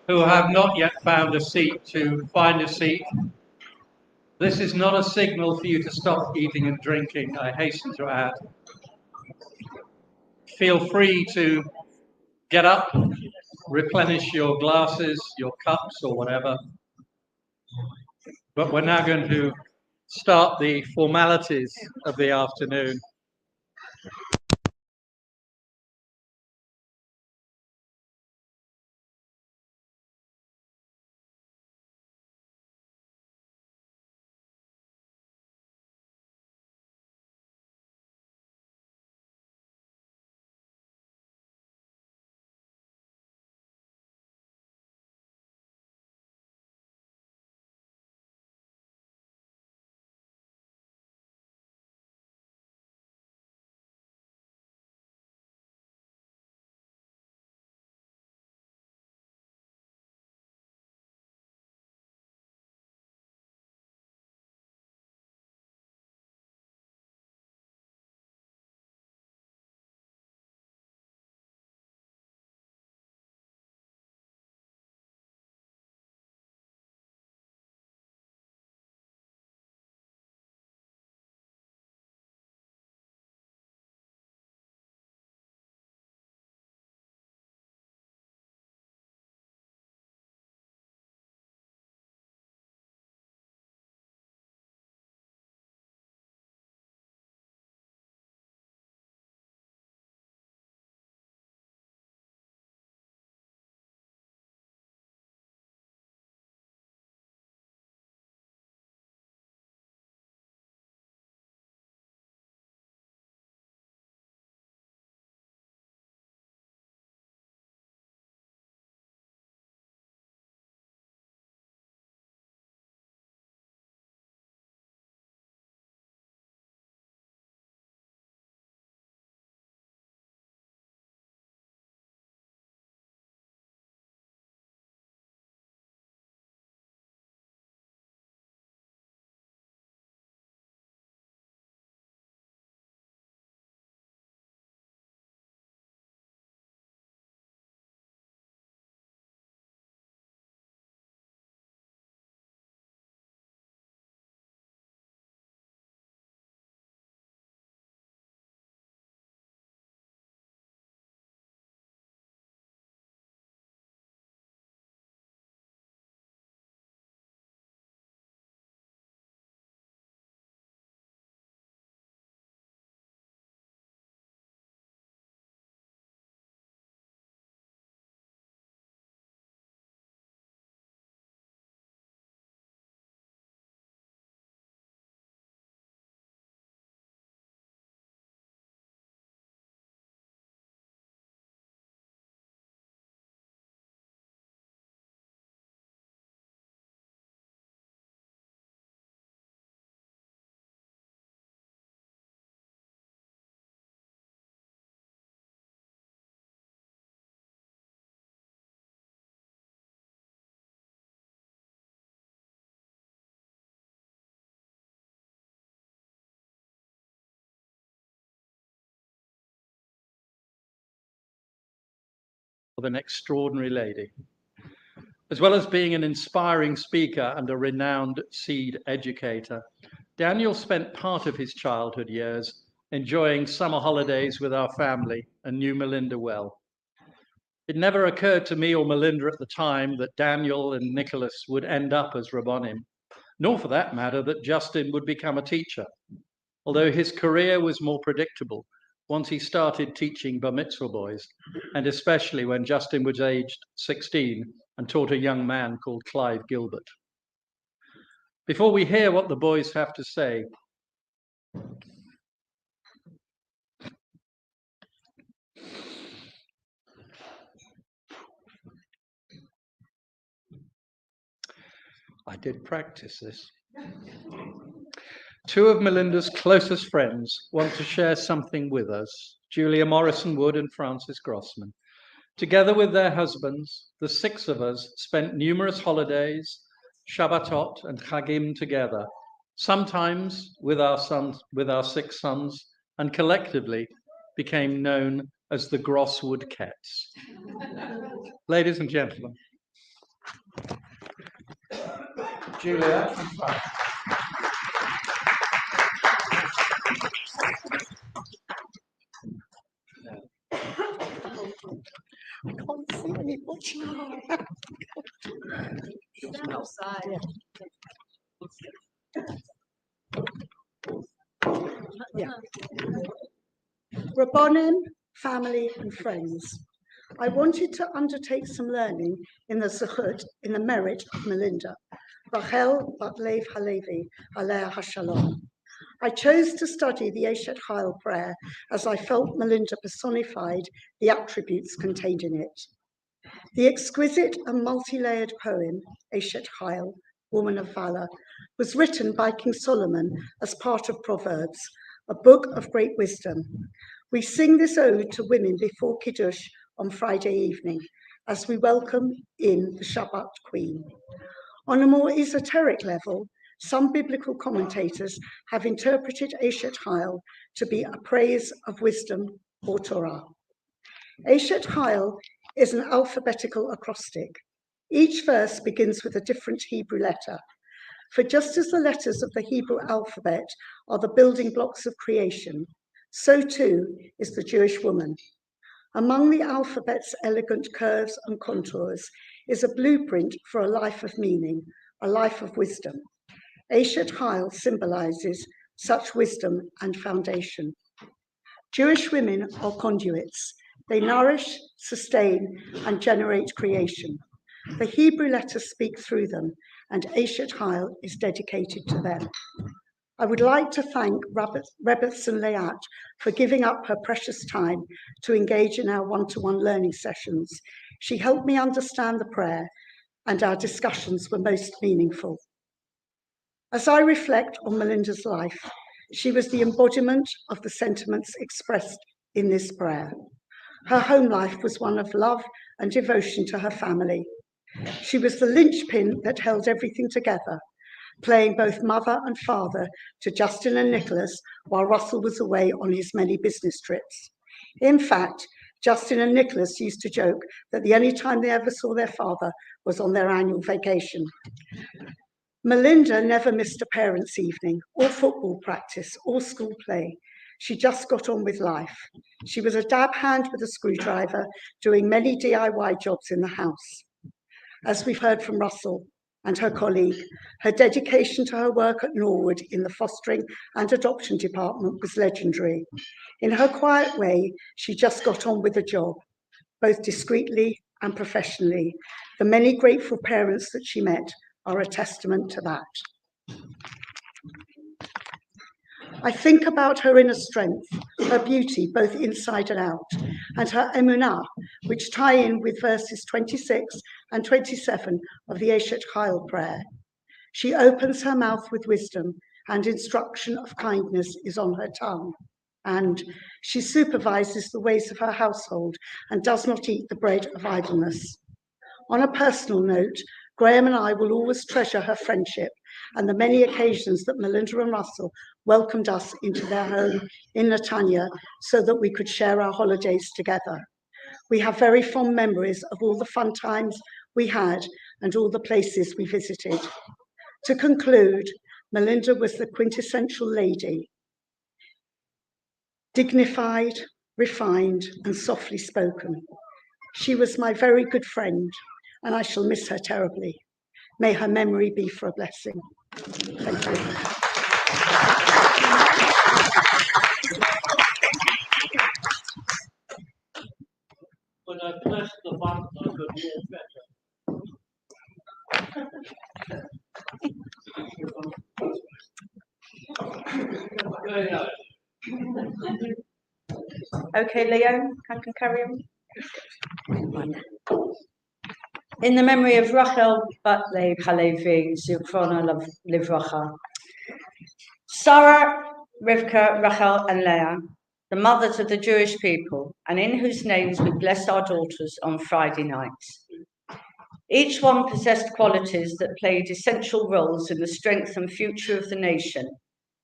who have not yet found a seat to find a seat. This is not a signal for you to stop eating and drinking, I hasten to add. Feel free to get up, replenish your glasses, your cups, or whatever. But we're now going to start the formalities of the afternoon. Of an extraordinary lady. As well as being an inspiring speaker and a renowned seed educator, Daniel spent part of his childhood years enjoying summer holidays with our family and knew Melinda well. It never occurred to me or Melinda at the time that Daniel and Nicholas would end up as Rabbonim, nor for that matter that Justin would become a teacher, although his career was more predictable once he started teaching bar mitzvah boys, and especially when Justin was aged 16 and taught a young man called Clive Gilbert. Before we hear what the boys have to say, I did practice this. Two of Melinda's closest friends want to share something with us, Julia Morrison Wood and Frances Grossman. Together with their husbands, the six of us spent numerous holidays, Shabbatot and Chagim together, sometimes with our six sons, and collectively became known as the Grosswood Ketts. Ladies and gentlemen, Julia. I can't see any much. Stand outside. Yeah. Rabbonim, family and friends. I wanted to undertake some learning in the zechut, in the merit of Melinda, Rachel bat Leib HaLevi, Alea HaShalom. I chose to study the Eshet Chayil prayer as I felt Melinda personified the attributes contained in it. The exquisite and multi-layered poem, Eshet Chayil, Woman of Valor, was written by King Solomon as part of Proverbs, a book of great wisdom. We sing this ode to women before Kiddush on Friday evening, as we welcome in the Shabbat Queen. On a more esoteric level, some biblical commentators have interpreted Eshet Chayil to be a praise of wisdom or Torah. Eshet Chayil is an alphabetical acrostic. Each verse begins with a different Hebrew letter. For just as the letters of the Hebrew alphabet are the building blocks of creation, so too is the Jewish woman. Among the alphabet's elegant curves and contours is a blueprint for a life of meaning, a life of wisdom. Eshet Chayil symbolizes such wisdom and foundation. Jewish women are conduits. They nourish, sustain, and generate creation. The Hebrew letters speak through them, and Eshet Chayil is dedicated to them. I would like to thank Rabbi and Leib for giving up her precious time to engage in our one-to-one learning sessions. She helped me understand the prayer, and our discussions were most meaningful. As I reflect on Melinda's life, she was the embodiment of the sentiments expressed in this prayer. Her home life was one of love and devotion to her family. She was the linchpin that held everything together, playing both mother and father to Justin and Nicholas while Russell was away on his many business trips. In fact, Justin and Nicholas used to joke that the only time they ever saw their father was on their annual vacation. Melinda never missed a parents' evening, or football practice, or school play. She just got on with life. She was a dab hand with a screwdriver, doing many DIY jobs in the house. As we've heard from Russell and her colleague, her dedication to her work at Norwood in the fostering and adoption department was legendary. In her quiet way, she just got on with the job, both discreetly and professionally. The many grateful parents that she met are a testament to that. I think about her inner strength, her beauty, both inside and out, and her emunah, which tie in with verses 26 and 27 of the Eshet Chayil prayer. She opens her mouth with wisdom, and instruction of kindness is on her tongue. And she supervises the ways of her household and does not eat the bread of idleness. On a personal note, Graham and I will always treasure her friendship and the many occasions that Melinda and Russell welcomed us into their home in Netanya so that we could share our holidays together. We have very fond memories of all the fun times we had and all the places we visited. To conclude, Melinda was the quintessential lady, dignified, refined, and softly spoken. She was my very good friend, and I shall miss her terribly. May her memory be for a blessing. Thank you. When I press the button, I could walk better. Okay, Leo, I can carry on. In the memory of Rachel bat Leib HaLevi, Zichrona Livracha, Sarah, Rivka, Rachel, and Leah, the mothers of the Jewish people, and in whose names we bless our daughters on Friday nights. Each one possessed qualities that played essential roles in the strength and future of the nation,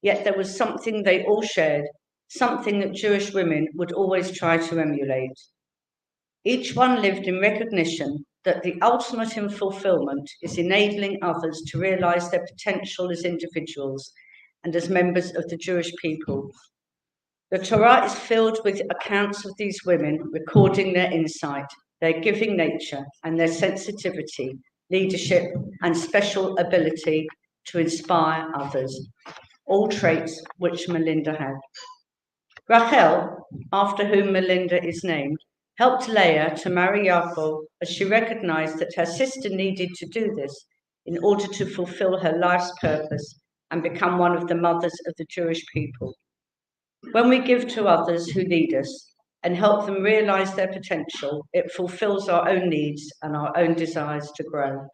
yet there was something they all shared, something that Jewish women would always try to emulate. Each one lived in recognition that the ultimate in fulfillment is enabling others to realize their potential as individuals and as members of the Jewish people. The Torah is filled with accounts of these women recording their insight, their giving nature, and their sensitivity, leadership, and special ability to inspire others, all traits which Melinda had. Rachel, after whom Melinda is named, helped Leah to marry Yaakov as she recognized that her sister needed to do this in order to fulfill her life's purpose and become one of the mothers of the Jewish people. When we give to others who need us and help them realize their potential, it fulfills our own needs and our own desires to grow.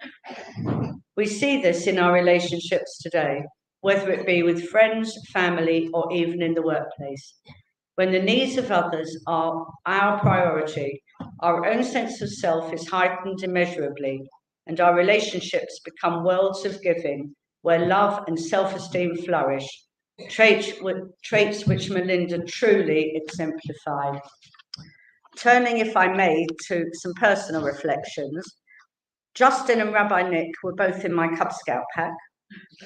We see this in our relationships today, whether it be with friends, family, or even in the workplace. When the needs of others are our priority, our own sense of self is heightened immeasurably, and our relationships become worlds of giving, where love and self-esteem flourish, traits which Melinda truly exemplified. Turning, if I may, to some personal reflections, Justin and Rabbi Nick were both in my Cub Scout pack,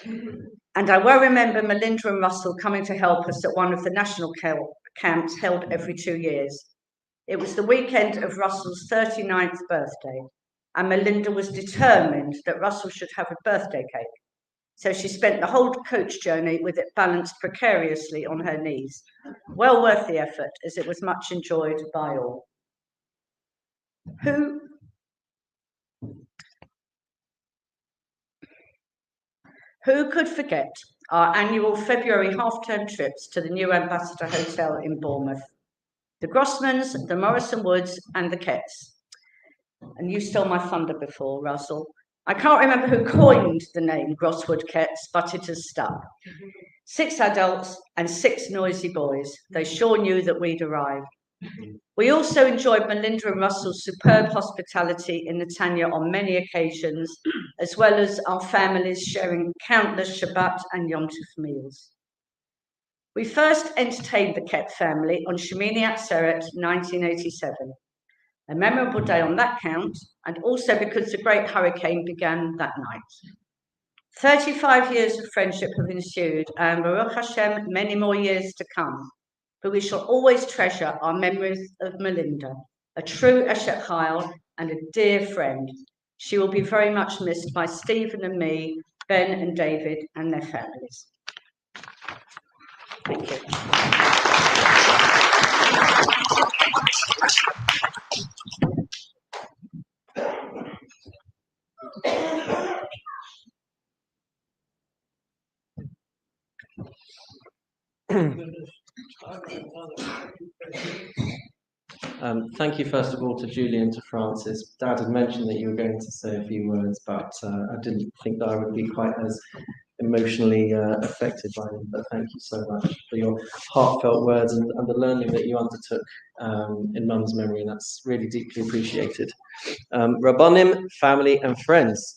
and I well remember Melinda and Russell coming to help us at one of the national camps held every 2 years. It was the weekend of Russell's 39th birthday, and Melinda was determined that Russell should have a birthday cake. So she spent the whole coach journey with it balanced precariously on her knees. Well worth the effort, as it was much enjoyed by all. Who could forget our annual February half-term trips to the new Ambassador Hotel in Bournemouth? The Grossmans, the Morrison Woods, and the Ketts. And you stole my thunder before, Russell. I can't remember who coined the name Grosswood Ketts, but it has stuck. 6 adults and 6 noisy boys. They sure knew that we'd arrived. We also enjoyed Melinda and Russell's superb hospitality in Netanya on many occasions, as well as our families sharing countless Shabbat and Yom Tov meals. We first entertained the Kett family on Shemini Atzeret 1987. A memorable day on that count, and also because the Great Hurricane began that night. 35 years of friendship have ensued, and Baruch Hashem, many more years to come. But we shall always treasure our memories of Melinda, a true Eshet Chayil and a dear friend. She will be very much missed by Stephen and me, Ben and David and their families. Thank you. Thank you, first of all, to Julie and to Francis. Dad had mentioned that you were going to say a few words, but I didn't think that I would be quite as emotionally affected by them. But thank you so much for your heartfelt words and the learning that you undertook in Mum's memory, and that's really deeply appreciated. Rabbanim, family, and friends.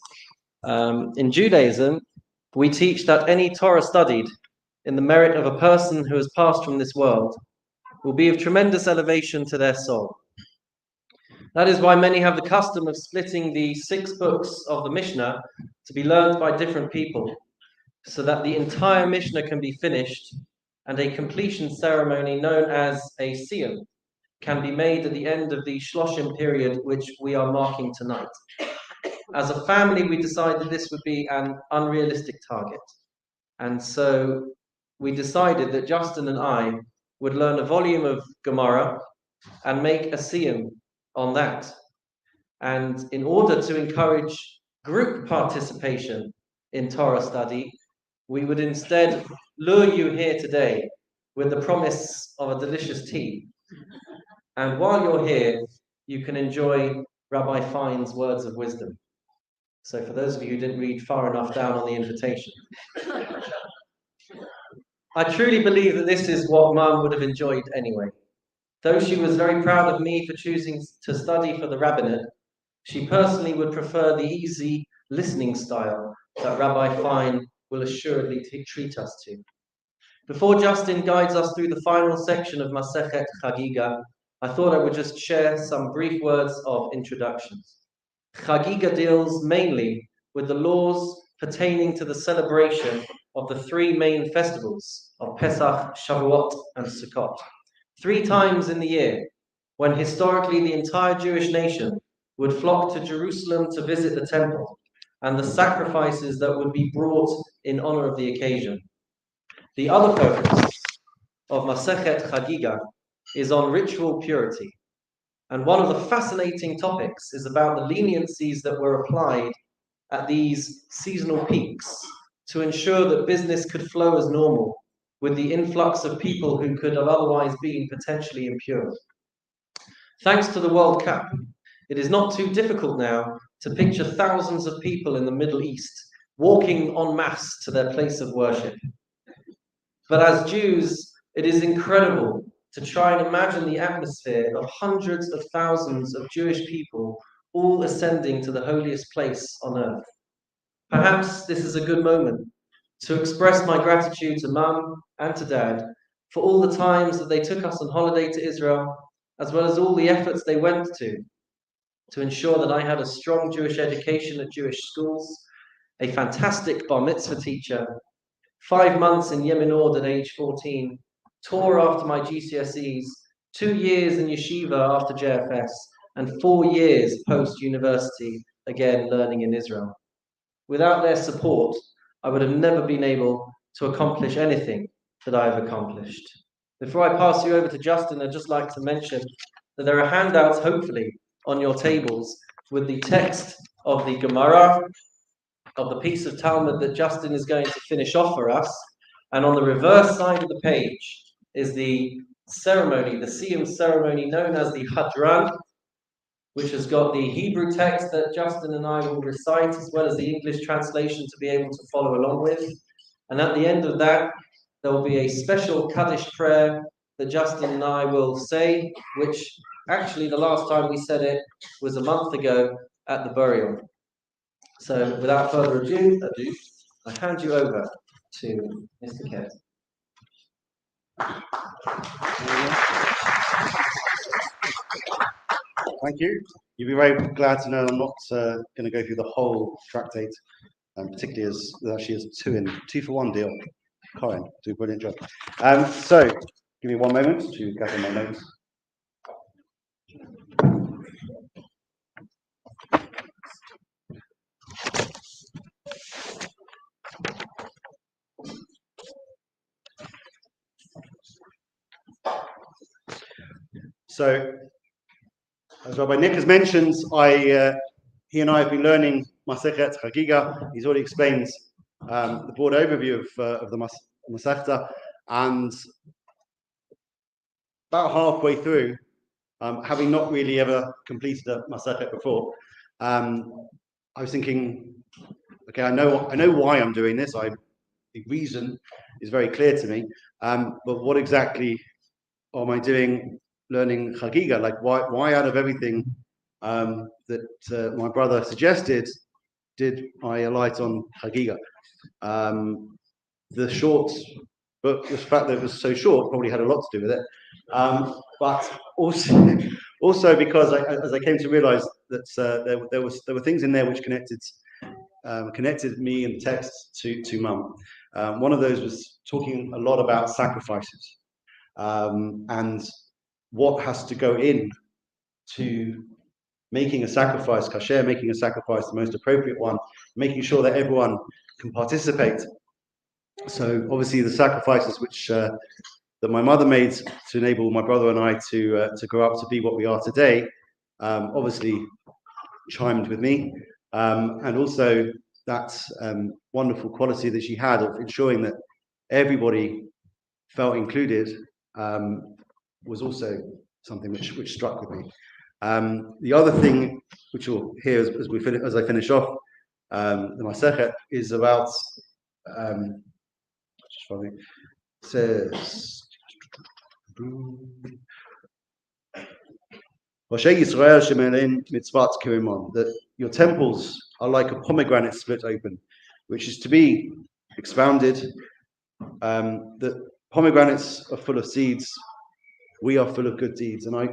In Judaism, we teach that any Torah studied in the merit of a person who has passed from this world will be of tremendous elevation to their soul. That is why many have the custom of splitting the 6 books of the Mishnah to be learned by different people, so that the entire Mishnah can be finished and a completion ceremony known as a siyum can be made at the end of the Shloshim period, which we are marking tonight. As a family, we decided this would be an unrealistic target. And so we decided that Justin and I would learn a volume of Gemara and make a siyum on that. And in order to encourage group participation in Torah study, we would instead lure you here today with the promise of a delicious tea. And while you're here, you can enjoy Rabbi Fine's words of wisdom. So for those of you who didn't read far enough down on the invitation, I truly believe that this is what Mum would have enjoyed anyway. Though she was very proud of me for choosing to study for the rabbinate, she personally would prefer the easy listening style that Rabbi Fine will assuredly treat us to. Before Justin guides us through the final section of Masechet Chagiga, I thought I would just share some brief words of introductions. Chagiga deals mainly with the laws pertaining to the celebration of the three main festivals of Pesach, Shavuot, and Sukkot. 3 times in the year, when historically the entire Jewish nation would flock to Jerusalem to visit the temple, and the sacrifices that would be brought in honor of the occasion. The other focus of Masechet Chagiga is on ritual purity. And one of the fascinating topics is about the leniencies that were applied at these seasonal peaks to ensure that business could flow as normal with the influx of people who could have otherwise been potentially impure. Thanks to the World Cup, it is not too difficult now to picture thousands of people in the Middle East walking en masse to their place of worship. But as Jews, it is incredible to try and imagine the atmosphere of hundreds of thousands of Jewish people all ascending to the holiest place on earth. Perhaps this is a good moment to express my gratitude to Mum and to Dad for all the times that they took us on holiday to Israel, as well as all the efforts they went to ensure that I had a strong Jewish education at Jewish schools, a fantastic bar mitzvah teacher, 5 months in Yemen Ord at age 14, tour after my GCSEs, 2 years in yeshiva after JFS, and 4 years post-university, again learning in Israel. Without their support, I would have never been able to accomplish anything that I have accomplished. Before I pass you over to Justin, I'd just like to mention that there are handouts, hopefully, on your tables with the text of the Gemara, of the piece of Talmud that Justin is going to finish off for us. And on the reverse side of the page is the ceremony, the Siyum ceremony known as the Hadran, which has got the Hebrew text that Justin and I will recite, as well as the English translation to be able to follow along with. And at the end of that, there will be a special Kaddish prayer that Justin and I will say, which actually the last time we said it was a month ago at the burial. So without further ado, I hand you over to Mr. Kett. Thank you. You'll be very glad to know I'm not going to go through the whole tractate, particularly as there actually is 2 for 1 deal. Corin, do a brilliant job. So, give me 1 moment to gather my notes. So, as Rabbi Nick has mentioned, he and I have been learning Masechet Chagiga. He's already explained the broad overview of the Masechta, and about halfway through, having not really ever completed a Masechet before, I was thinking, okay, I know why I'm doing this. The reason is very clear to me, but what exactly am I doing? Learning Chagiga, like why out of everything that my brother suggested, did I alight on Chagiga? The short book, the fact that it was so short, probably had a lot to do with it, but also because as I came to realise that there were things in there which connected me and the text to Mum. One of those was talking a lot about sacrifices and what has to go in to making a sacrifice, kasher, making a sacrifice the most appropriate one, making sure that everyone can participate. So obviously the sacrifices which that my mother made to enable my brother and I to grow up to be what we are today, obviously chimed with me, and also that wonderful quality that she had of ensuring that everybody felt included, was also something which struck with me. The other thing which you'll hear as I finish off the Masechet is about says that your temples are like a pomegranate split open, which is to be expounded, that pomegranates are full of seeds, we are full of good deeds. And I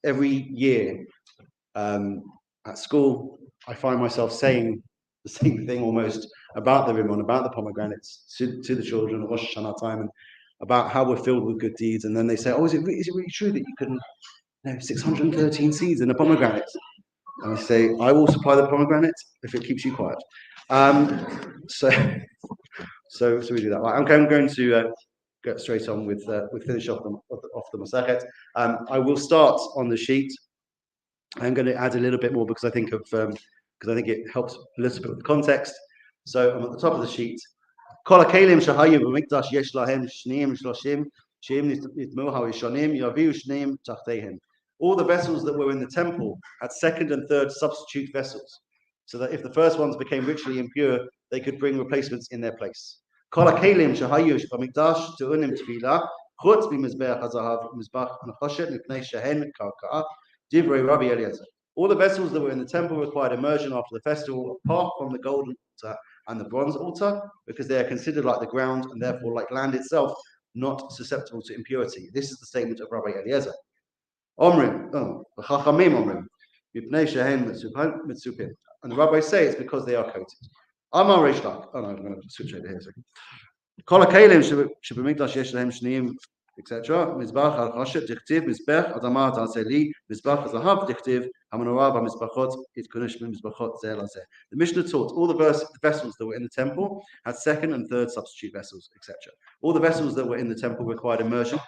every year, at school, I find myself saying the same thing almost about the ribbon, about the pomegranates to the children at Rosh Hashanah time, and about how we're filled with good deeds. And then they say, "Oh, is it really true that you can 613 seeds in a pomegranate?" And I say, "I will supply the pomegranate if it keeps you quiet." So we do that. Right, I'm going to get straight on with finish off the Masechet. I will start on the sheet. I'm going to add a little bit more because I think it helps a little bit with the context. So I'm at the top of the sheet. Kol hakelim shahayu b'mikdash yesh lahem shneim shloshim sheim nitmu ha'rishonim yaviu shneim tachteihem. All the vessels that were in the temple had second and third substitute vessels, so that if the first ones became ritually impure, they could bring replacements in their place. Kol hakelim shahayu b'mikdash tu'unim tefillah chutz b'mizbeach hazahav mizbach nechoshet mipnei shehen karka'ah divrei Rabbi Eliezer. All the vessels that were in the temple required immersion after the festival, apart from the golden altar and the bronze altar, because they are considered like the ground and therefore like land itself, not susceptible to impurity. This is the statement of Rabbi Eliezer. Omrim, the Chachamim Omrim, Mipnei Shehen Mitzupim. And the rabbis say it's because they are coated. Amar Reish Lak. Oh no, I'm going to switch over here a second. Kol hakelim shebemikdash yesh lahem shneim, etc. Mizbach al choshet dichtiv mizbech adama ta'aseli mizbach hazahav dichtiv hamenorah b'mizbachot itkunesh b'mizbachot zeh lazeh. The Mishnah taught all the vessels that were in the temple had second and third substitute vessels, etc. All the vessels that were in the temple required immersion,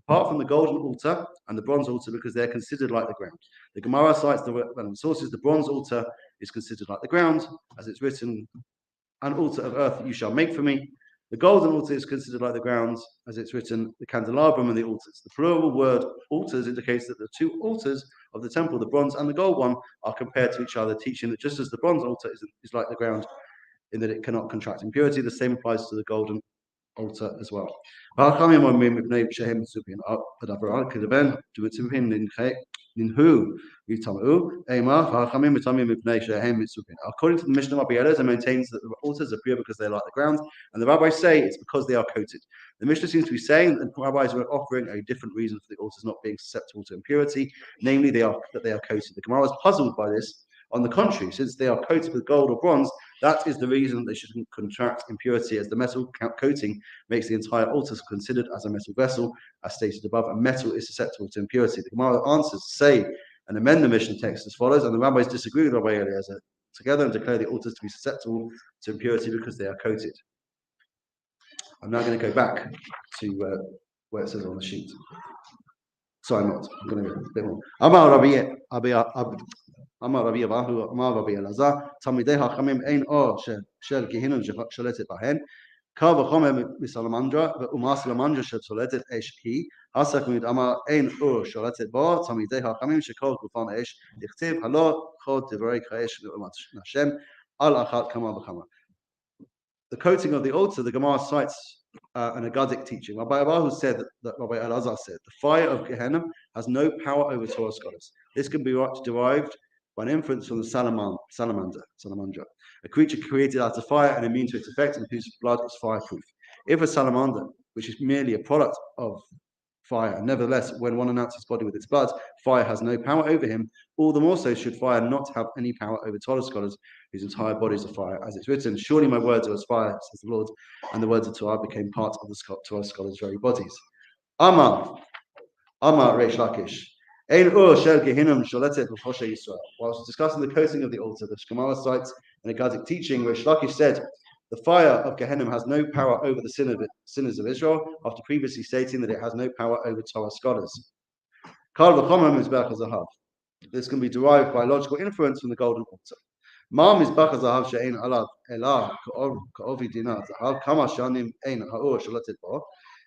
apart from the golden altar and the bronze altar, because they are considered like the ground. The Gemara cites the sources. The bronze altar is considered like the ground, as it's written, "An altar of earth you shall make for me." The golden altar is considered like the ground, as it's written, "The candelabrum and the altars." The plural word altars indicates that the two altars of the temple, the bronze and the gold one, are compared to each other, teaching that just as the bronze altar is like the ground in that it cannot contract impurity, the same applies to the golden altar as well. According to the Mishnah, Rabbi Eliezer maintains that the altars are pure because they are like the ground, and the rabbis say it's because they are coated. The Mishnah seems to be saying that the rabbis were offering a different reason for the altars not being susceptible to impurity, namely that they are coated. The Gemara is puzzled by this. On the contrary, since they are coated with gold or bronze, that is the reason they shouldn't contract impurity, as the metal coating makes the entire altar considered as a metal vessel, as stated above, and metal is susceptible to impurity. The Gemara answers say and amend the Mishnah text as follows, and the rabbis disagree with Rabbi Eliezer together and declare the altars to be susceptible to impurity because they are coated. I'm now going to go back to where it says on the sheet. Sorry, I'm not. I'm going to go a bit more. Amar Rabbi Abahu, Amar Rabbi Elazar, Talmidei Hachamim ein or shel gehinnom shaletet bahen, kal v'chomer misalamandra ve'uma salamandra shetoletet esh hi, hasak mid Amar ein or shaletet bo, Talmidei Hachamim shekol gufan esh dichtiv halo chod divrei chaesh ve'umat Hashem al achat kama v'chama. The coating of the altar, the Gemara cites an Agadic teaching. Rabbi Abahu said that Rabbi Elazar said, the fire of Gehenna has no power over Torah scholars. This can be derived by an inference from the salamander, a creature created out of fire and immune to its effect, and whose blood is fireproof. If a salamander, which is merely a product of fire, nevertheless, when one anoints his body with its blood, fire has no power over him, all the more so should fire not have any power over Torah scholars whose entire bodies are fire. As it's written, surely my words are as fire, says the Lord, and the words of Torah became part of the Torah scholars' very bodies. Amar Reish Lakish. Whilst discussing the coating of the altar, the Gemara cites an Agadic teaching where Lakish said, the fire of Gehenna has no power over the sinners of Israel, after previously stating that it has no power over Torah scholars. This can be derived by logical inference from the golden altar.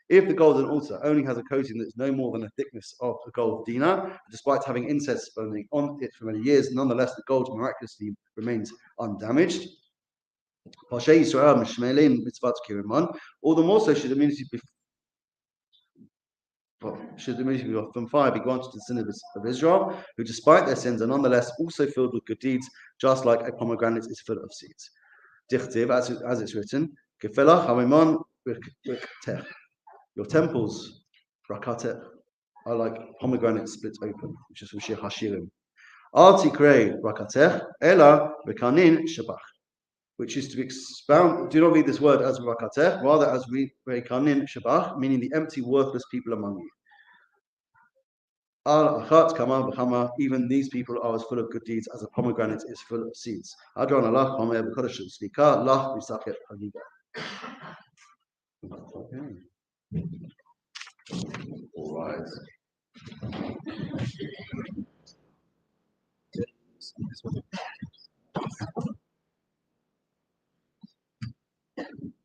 If the golden altar only has a coating that is no more than the thickness of a gold dinar, despite having incense burning on it for many years, nonetheless the gold miraculously remains undamaged. All the more so should immunity from fire be granted to the sinners of Israel, who despite their sins are nonetheless also filled with good deeds, just like a pomegranate is full of seeds. Dichtiv, as it's written, your temples, rakateh, are like pomegranates split open, which is from Shir Hashirim. Al tikrei rakatech ela v'kanin shabach, which is to expound. Do not read this word as rakatech, rather as v'kanin shabach, meaning the empty, worthless people among you. Al achat kama v'chama, even these people are as full of good deeds as a pomegranate is full of seeds. Adron alach pamer b'kodesh slika lach v'sachet hagiga. All right.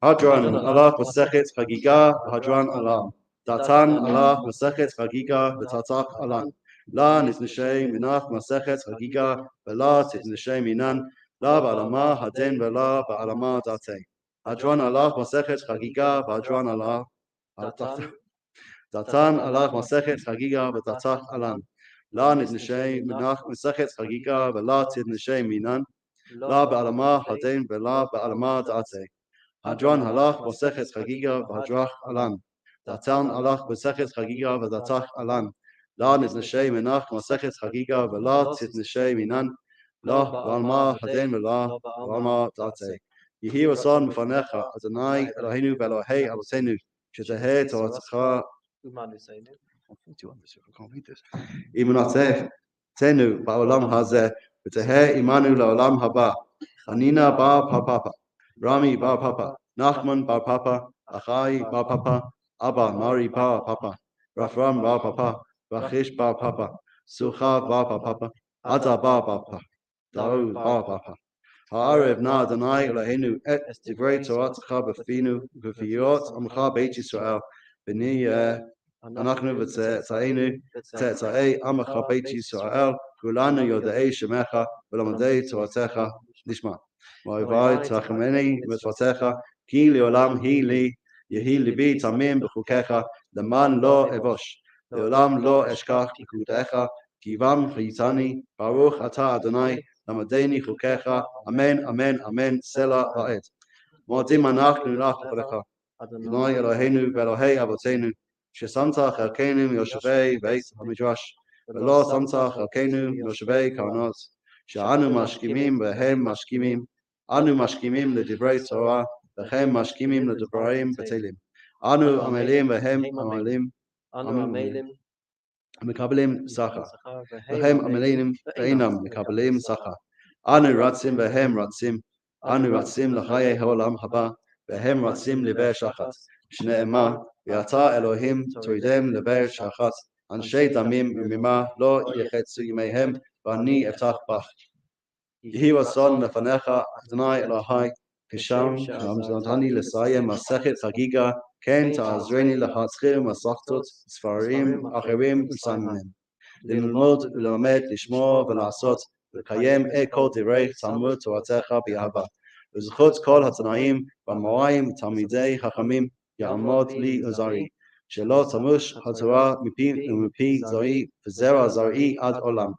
Hadran Allah Masechet Chagiga Hadran Allah Datan Allah Masechet Chagiga V'Tatak Alan La Nitnashem Minach Masechet Chagiga V'La Titnashem Minan La Ba'alama Haden V'La Ba'alama Date Hadran Allah Masechet Chagiga V'Hadran Allah Datan Allah Masechet Chagiga V'Tatak Alan La Nitnashem Minach Masechet Chagiga V'La Titnashem Minan La Ba'alama Haden V'La Ba'alama Date Hadran halach b'sechet chagiga v'hadrach alan. Datan halach b'sechet chagiga v'datach alan. La nitnashei menach b'sechet chagiga v'la titnashei minan. La b'alma haden v'la b'alma date. Yehi rason m'fanecha Adonai Eloheinu v'Elohei Avotenu shetehei toratcha. Imunatech tenu ba'olam hazeh v'tehei imanu la'olam haba. Hanina ba papa. Rami Bar Papa, Nachman Bar Papa, Achai Bar Papa, Abba Mari Bar Papa, Rafram Bar Papa, Rachish Bar Papa, Sucha Bar Papa, Ada Bar Papa, Daru Bar Papa. Ha'arev na Adonai Eloheinu et divrei Toratcha b'finu v'fiyot amcha beit Yisrael v'ni אנחנו וצאצאינו צאצאי עמך בית ישראל כולנו יודעי שמך ולומדי תורתך נשמע. ואוהבי תרחמני מצוותיך כי לעולם היא לי יהי ליבי תמים בחוקיך למען לא אבוש לעולם לא אשכח פקודיך כי בם חייתני ברוך אתה אדוני למדני חוקיך אמן אמן אמן סלע ועת. מועדים אנחנו לך לכבודך אדוני אלוהינו ואלוהי אבותינו ששמת חלקנו מיושבי בית המדרש ולא שמת חלקנו מיושבי קרנות שאנו משכימים והם משכימים אנו משכימים לדברי תורה והם משכימים לדברים בטלים אנו עמלים והם עמלים מקבלים שכר והם עמלים ואינם מקבלים שכר אנו רצים והם רצים אנו רצים לחיי העולם הבא והם רצים לבאר שחת שנאמר ואתה אלוהים תורידם לבאר שחת אנשי דמים וממה לא יחצו ימיהם ואני אפתח בך. יהי רצון לפניך אדוני אלוהי כשם נתני לסיים מסכת חגיגה כן תעזרני להתחיל מסכתות ספרים אחרים וסיימם ללמוד וללמד לשמור ולעשות ולקיים את כל דברי תלמוד תורתך באהבה וזכות כל התנאים והמוראים תלמידי חכמים יעמוד לי עזרי שלא תמוש התורה מפי ומפי זרעי וזרע זרעי עד עולם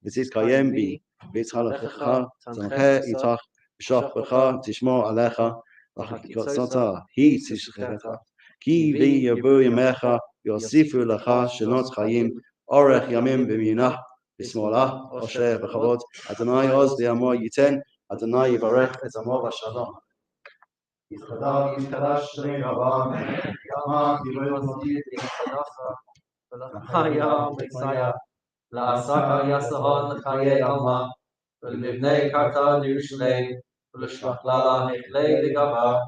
ותתקיים בי והתהלכך תנחה איתך ושוכבך תשמור עליך וחקיקתך היא תשכחך כי לי ירבו ימיך ויוסיפו לך שנות חיים אורך ימים במינה בשמאלה עושר בכבוד אדוני עוז ויאמר ייתן אדוני יברך את עמו בשלום יתקדש שמי רבה יאמר גילוי מודיד יתקדש ולחיה ומקסיה לעסק יסהון לחיי עלמה ולמבני קרתא לירושלים ולשכללה נכלי לגבה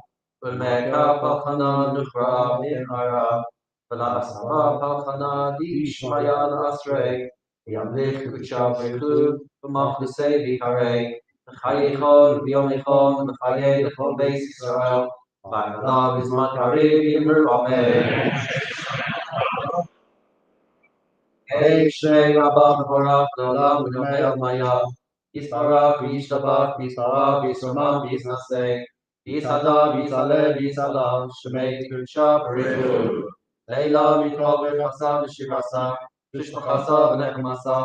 ולמעקה פלחנה נוכרה מהרה ולעשרה פלחנה לישמעיה לעשרי וימליך קודשה ברכו ומחלוסי ביחרי וחייכון ויומכון וחיי לכל בית ישראל ועלה בזמן קריב יאמרו אמן. שמי רבה מבורך לעולם ונאמר אלמיה יתברך וישתבח ויתברך וישרומם ויתנשא ויתהדר ויתעלה ויתעלה שמי קודשה ברכו לילה מקרא וחסה ושברסה ושפחסה ונחמסה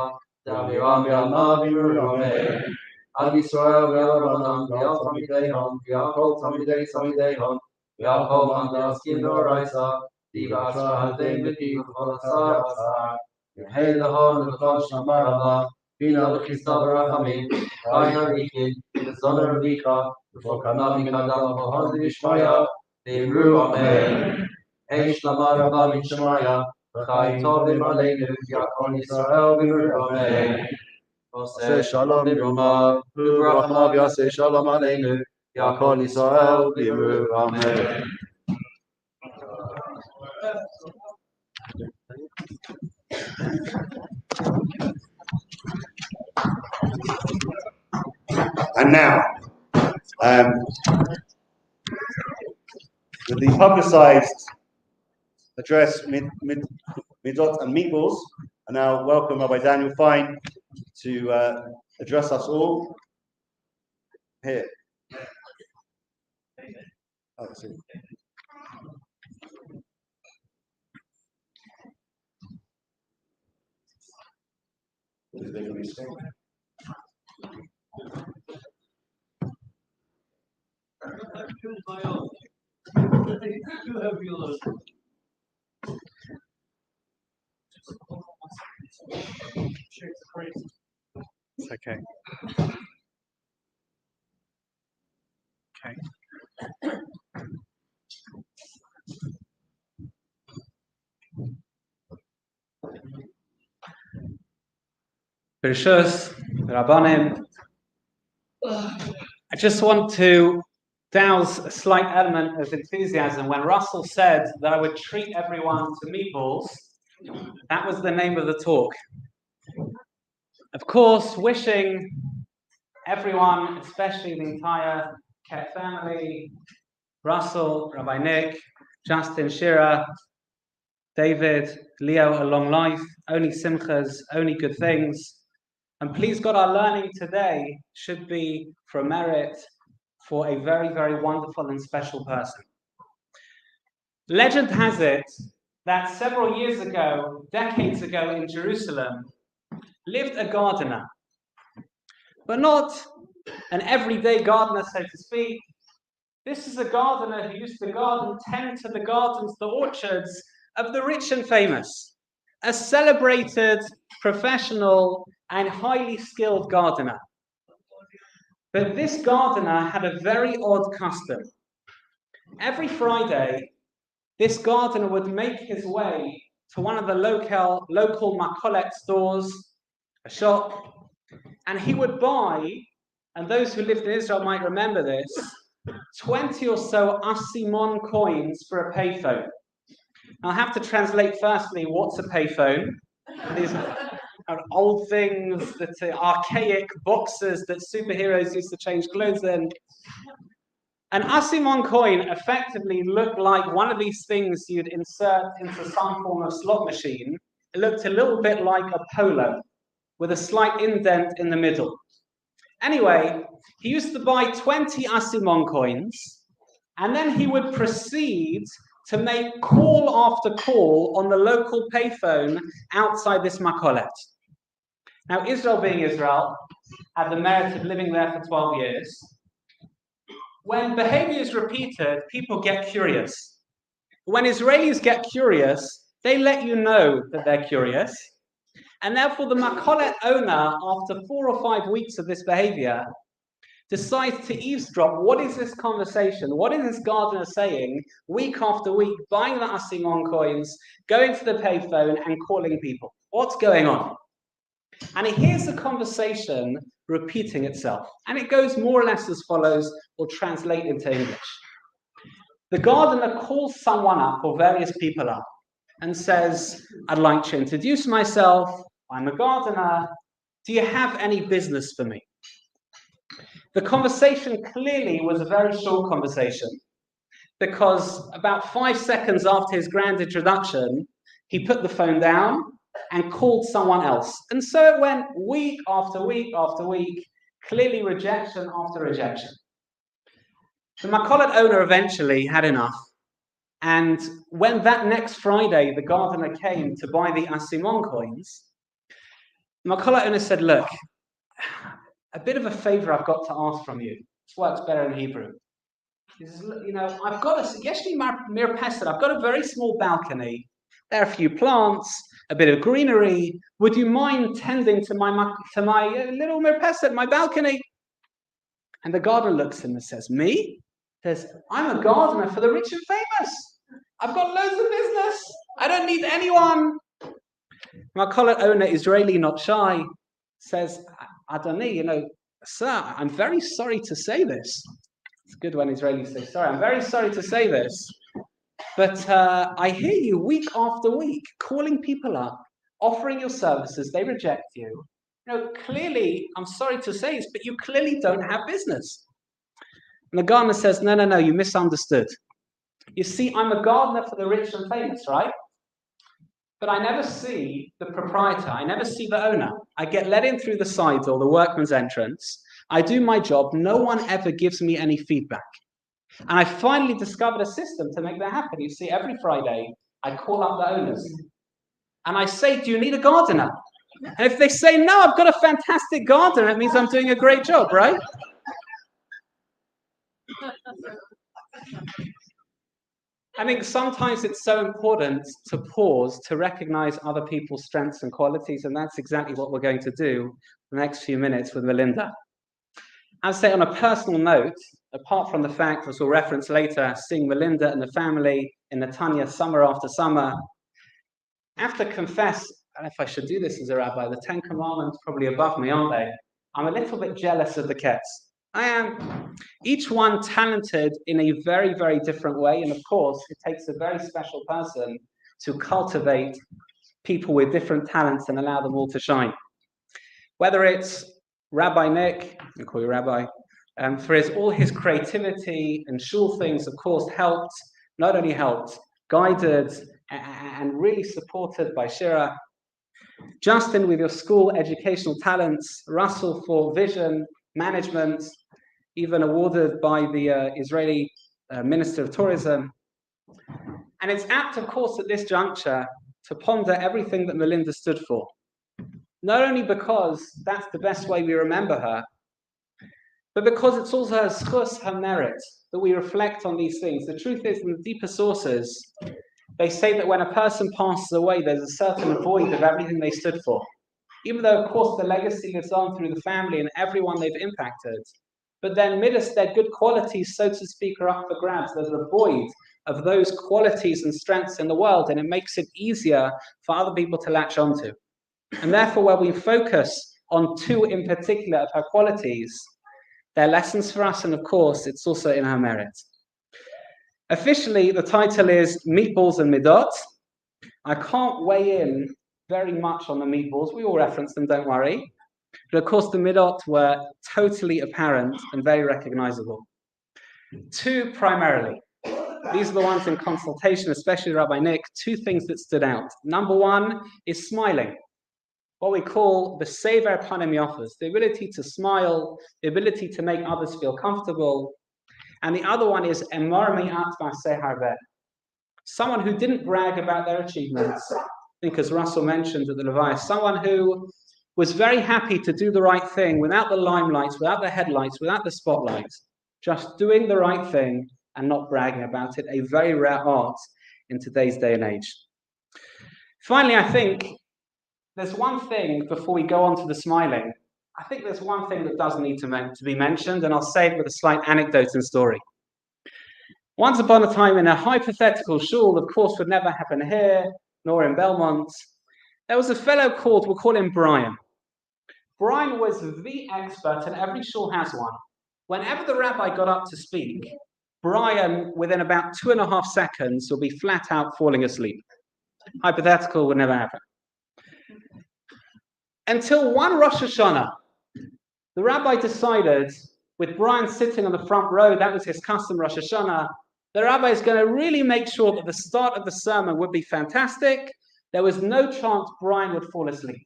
דאבירם בעלמא ואמרו אמן. על ישראל ועל רבנם ועל תלמידיהם ועל כל תלמידיהם ועל כל העם העוסקים באורייתא דיברא אתם בפיו וכל עשה יהי להון ולכל שאמר Allah Bina B'chista Barachamim, Chaya Rikin, Zodar Vika, V'Kanami Kadam V'Hazim Ishmaya, V'Imru Amen. Hey Shlama Rabba Min Shemaya, V'Chai Tovim Aleinu, Yakon Yisrael V'Imru Amen. Oseh Shalom B'Roma, V'Rachamav Yaseh Shalom Aleinu, Yakon Yisrael V'Imru Amen. And now, with the publicised address, Middot and Meatballs, I now welcome Rabbi Daniel Fine to address us all here. Oh, I see. It's okay. Okay. Bereshus, Rabbanim. I just want to douse a slight element of enthusiasm. When Russell said that I would treat everyone to meatballs, that was the name of the talk. Of course, wishing everyone, especially the entire Kett family, Russell, Rabbi Nick, Justin, Shira, David, Leo, a long life, only simchas, only good things. And please God, our learning today should be for merit for a very, very wonderful and special person. Legend has it that several years ago, decades ago in Jerusalem, lived a gardener, but not an everyday gardener, so to speak. This is a gardener who used to tend to the gardens, the orchards of the rich and famous, a celebrated, professional, and highly skilled gardener. But this gardener had a very odd custom. Every Friday, this gardener would make his way to one of the local makolet stores, a shop, and he would buy, and those who lived in Israel might remember this, 20 or so asimon coins for a payphone. I'll have to translate firstly what's a payphone. These are old things, that are archaic boxes that superheroes used to change clothes in. An asimon coin effectively looked like one of these things you'd insert into some form of slot machine. It looked a little bit like a polo with a slight indent in the middle. Anyway, he used to buy 20 asimon coins, and then he would proceed to make call after call on the local payphone outside this makolet. Now, Israel being Israel, had the merit of living there for 12 years. When behavior is repeated, people get curious. When Israelis get curious, they let you know that they're curious. And therefore, the makolet owner, after 4 or 5 weeks of this behavior, decides to eavesdrop. What is this conversation? What is this gardener saying week after week, buying the asimon coins, going to the payphone and calling people? What's going on? And he hears the conversation repeating itself. And it goes more or less as follows, or translate into English. The gardener calls someone up, or various people up, and says, I'd like to introduce myself. I'm a gardener. Do you have any business for me? The conversation clearly was a very short conversation, because about 5 seconds after his grand introduction, he put the phone down and called someone else. And so it went week after week after week, clearly rejection after rejection. The makolet owner eventually had enough. And when that next Friday, the gardener came to buy the asimon coins, the makolet owner said, look, a bit of a favor I've got to ask from you. This works better in Hebrew. He says, I've got a very small balcony. There are a few plants. a bit of greenery. Would you mind tending to my little merpeset, my balcony? And the gardener looks at him and says, me? Says, I'm a gardener for the rich and famous. I've got loads of business. I don't need anyone. My collar owner, Israeli, not shy, says, Adoni, sir, I'm very sorry to say this. It's good when Israelis say sorry. I'm very sorry to say this. But I hear you week after week calling people up, offering your services. They reject you. Clearly, I'm sorry to say this, but you clearly don't have business. And the gardener says, no, you misunderstood. You see, I'm a gardener for the rich and famous, right? But I never see the proprietor. I never see the owner. I get let in through the side door, the workman's entrance. I do my job. No one ever gives me any feedback. And I finally discovered a system to make that happen. You see, every Friday, I call up the owners. And I say, do you need a gardener? And if they say, no, I've got a fantastic gardener, it means I'm doing a great job, right? I think sometimes it's so important to pause, to recognize other people's strengths and qualities, and that's exactly what we're going to do the next few minutes with Melinda. I'll say on a personal note, apart from the fact, as we'll reference later, seeing Melinda and the family in Netanya summer after summer, I have to confess, and if I should do this as a rabbi, the 10 Commandments probably above me, aren't they? I'm a little bit jealous of the Ketts. I am. Each one talented in a very, very different way. And of course, it takes a very special person to cultivate people with different talents and allow them all to shine. Whether it's Rabbi Nick, I call you Rabbi, for all his creativity and shul things, of course, helped, not only helped, guided and really supported by Shira. Justin with your school educational talents, Russell for vision, management, even awarded by the Israeli Minister of Tourism. And it's apt, of course, at this juncture to ponder everything that Melinda stood for. Not only because that's the best way we remember her, but because it's also her schus, her merit, that we reflect on these things. The truth is, in the deeper sources, they say that when a person passes away, there's a certain void of everything they stood for. Even though, of course, the legacy lives on through the family and everyone they've impacted. But then, midst their good qualities, so to speak, are up for grabs. There's a void of those qualities and strengths in the world, and it makes it easier for other people to latch onto. And therefore, where we focus on two in particular of her qualities, they're lessons for us, and of course, it's also in her merit. Officially, the title is Meatballs and Middot. I can't weigh in very much on the meatballs. We all reference them, don't worry. But of course, the Middot were totally apparent and very recognizable. Two primarily. These are the ones in consultation, especially Rabbi Nick, two things that stood out. Number one is smiling. What we call the sever panim yafos, the ability to smile, the ability to make others feel comfortable. And the other one is emor mi'at v'aseh harbeh. Someone who didn't brag about their achievements. I think as Russell mentioned at the Levi, someone who was very happy to do the right thing without the limelights, without the headlights, without the spotlights, just doing the right thing and not bragging about it, a very rare art in today's day and age. Finally, I think there's one thing before we go on to the smiling. I think there's one thing that does need to be mentioned, and I'll say it with a slight anecdote and story. Once upon a time in a hypothetical shul, of course, would never happen here, nor in Belmont, there was a fellow called, we'll call him Brian. Brian was the expert, and every shul has one. Whenever the rabbi got up to speak, Brian, within about 2.5 seconds, will be flat out falling asleep. Hypothetical would never happen. Until one Rosh Hashanah, the rabbi decided, with Brian sitting on the front row, that was his custom Rosh Hashanah, the rabbi is going to really make sure that the start of the sermon would be fantastic. There was no chance Brian would fall asleep.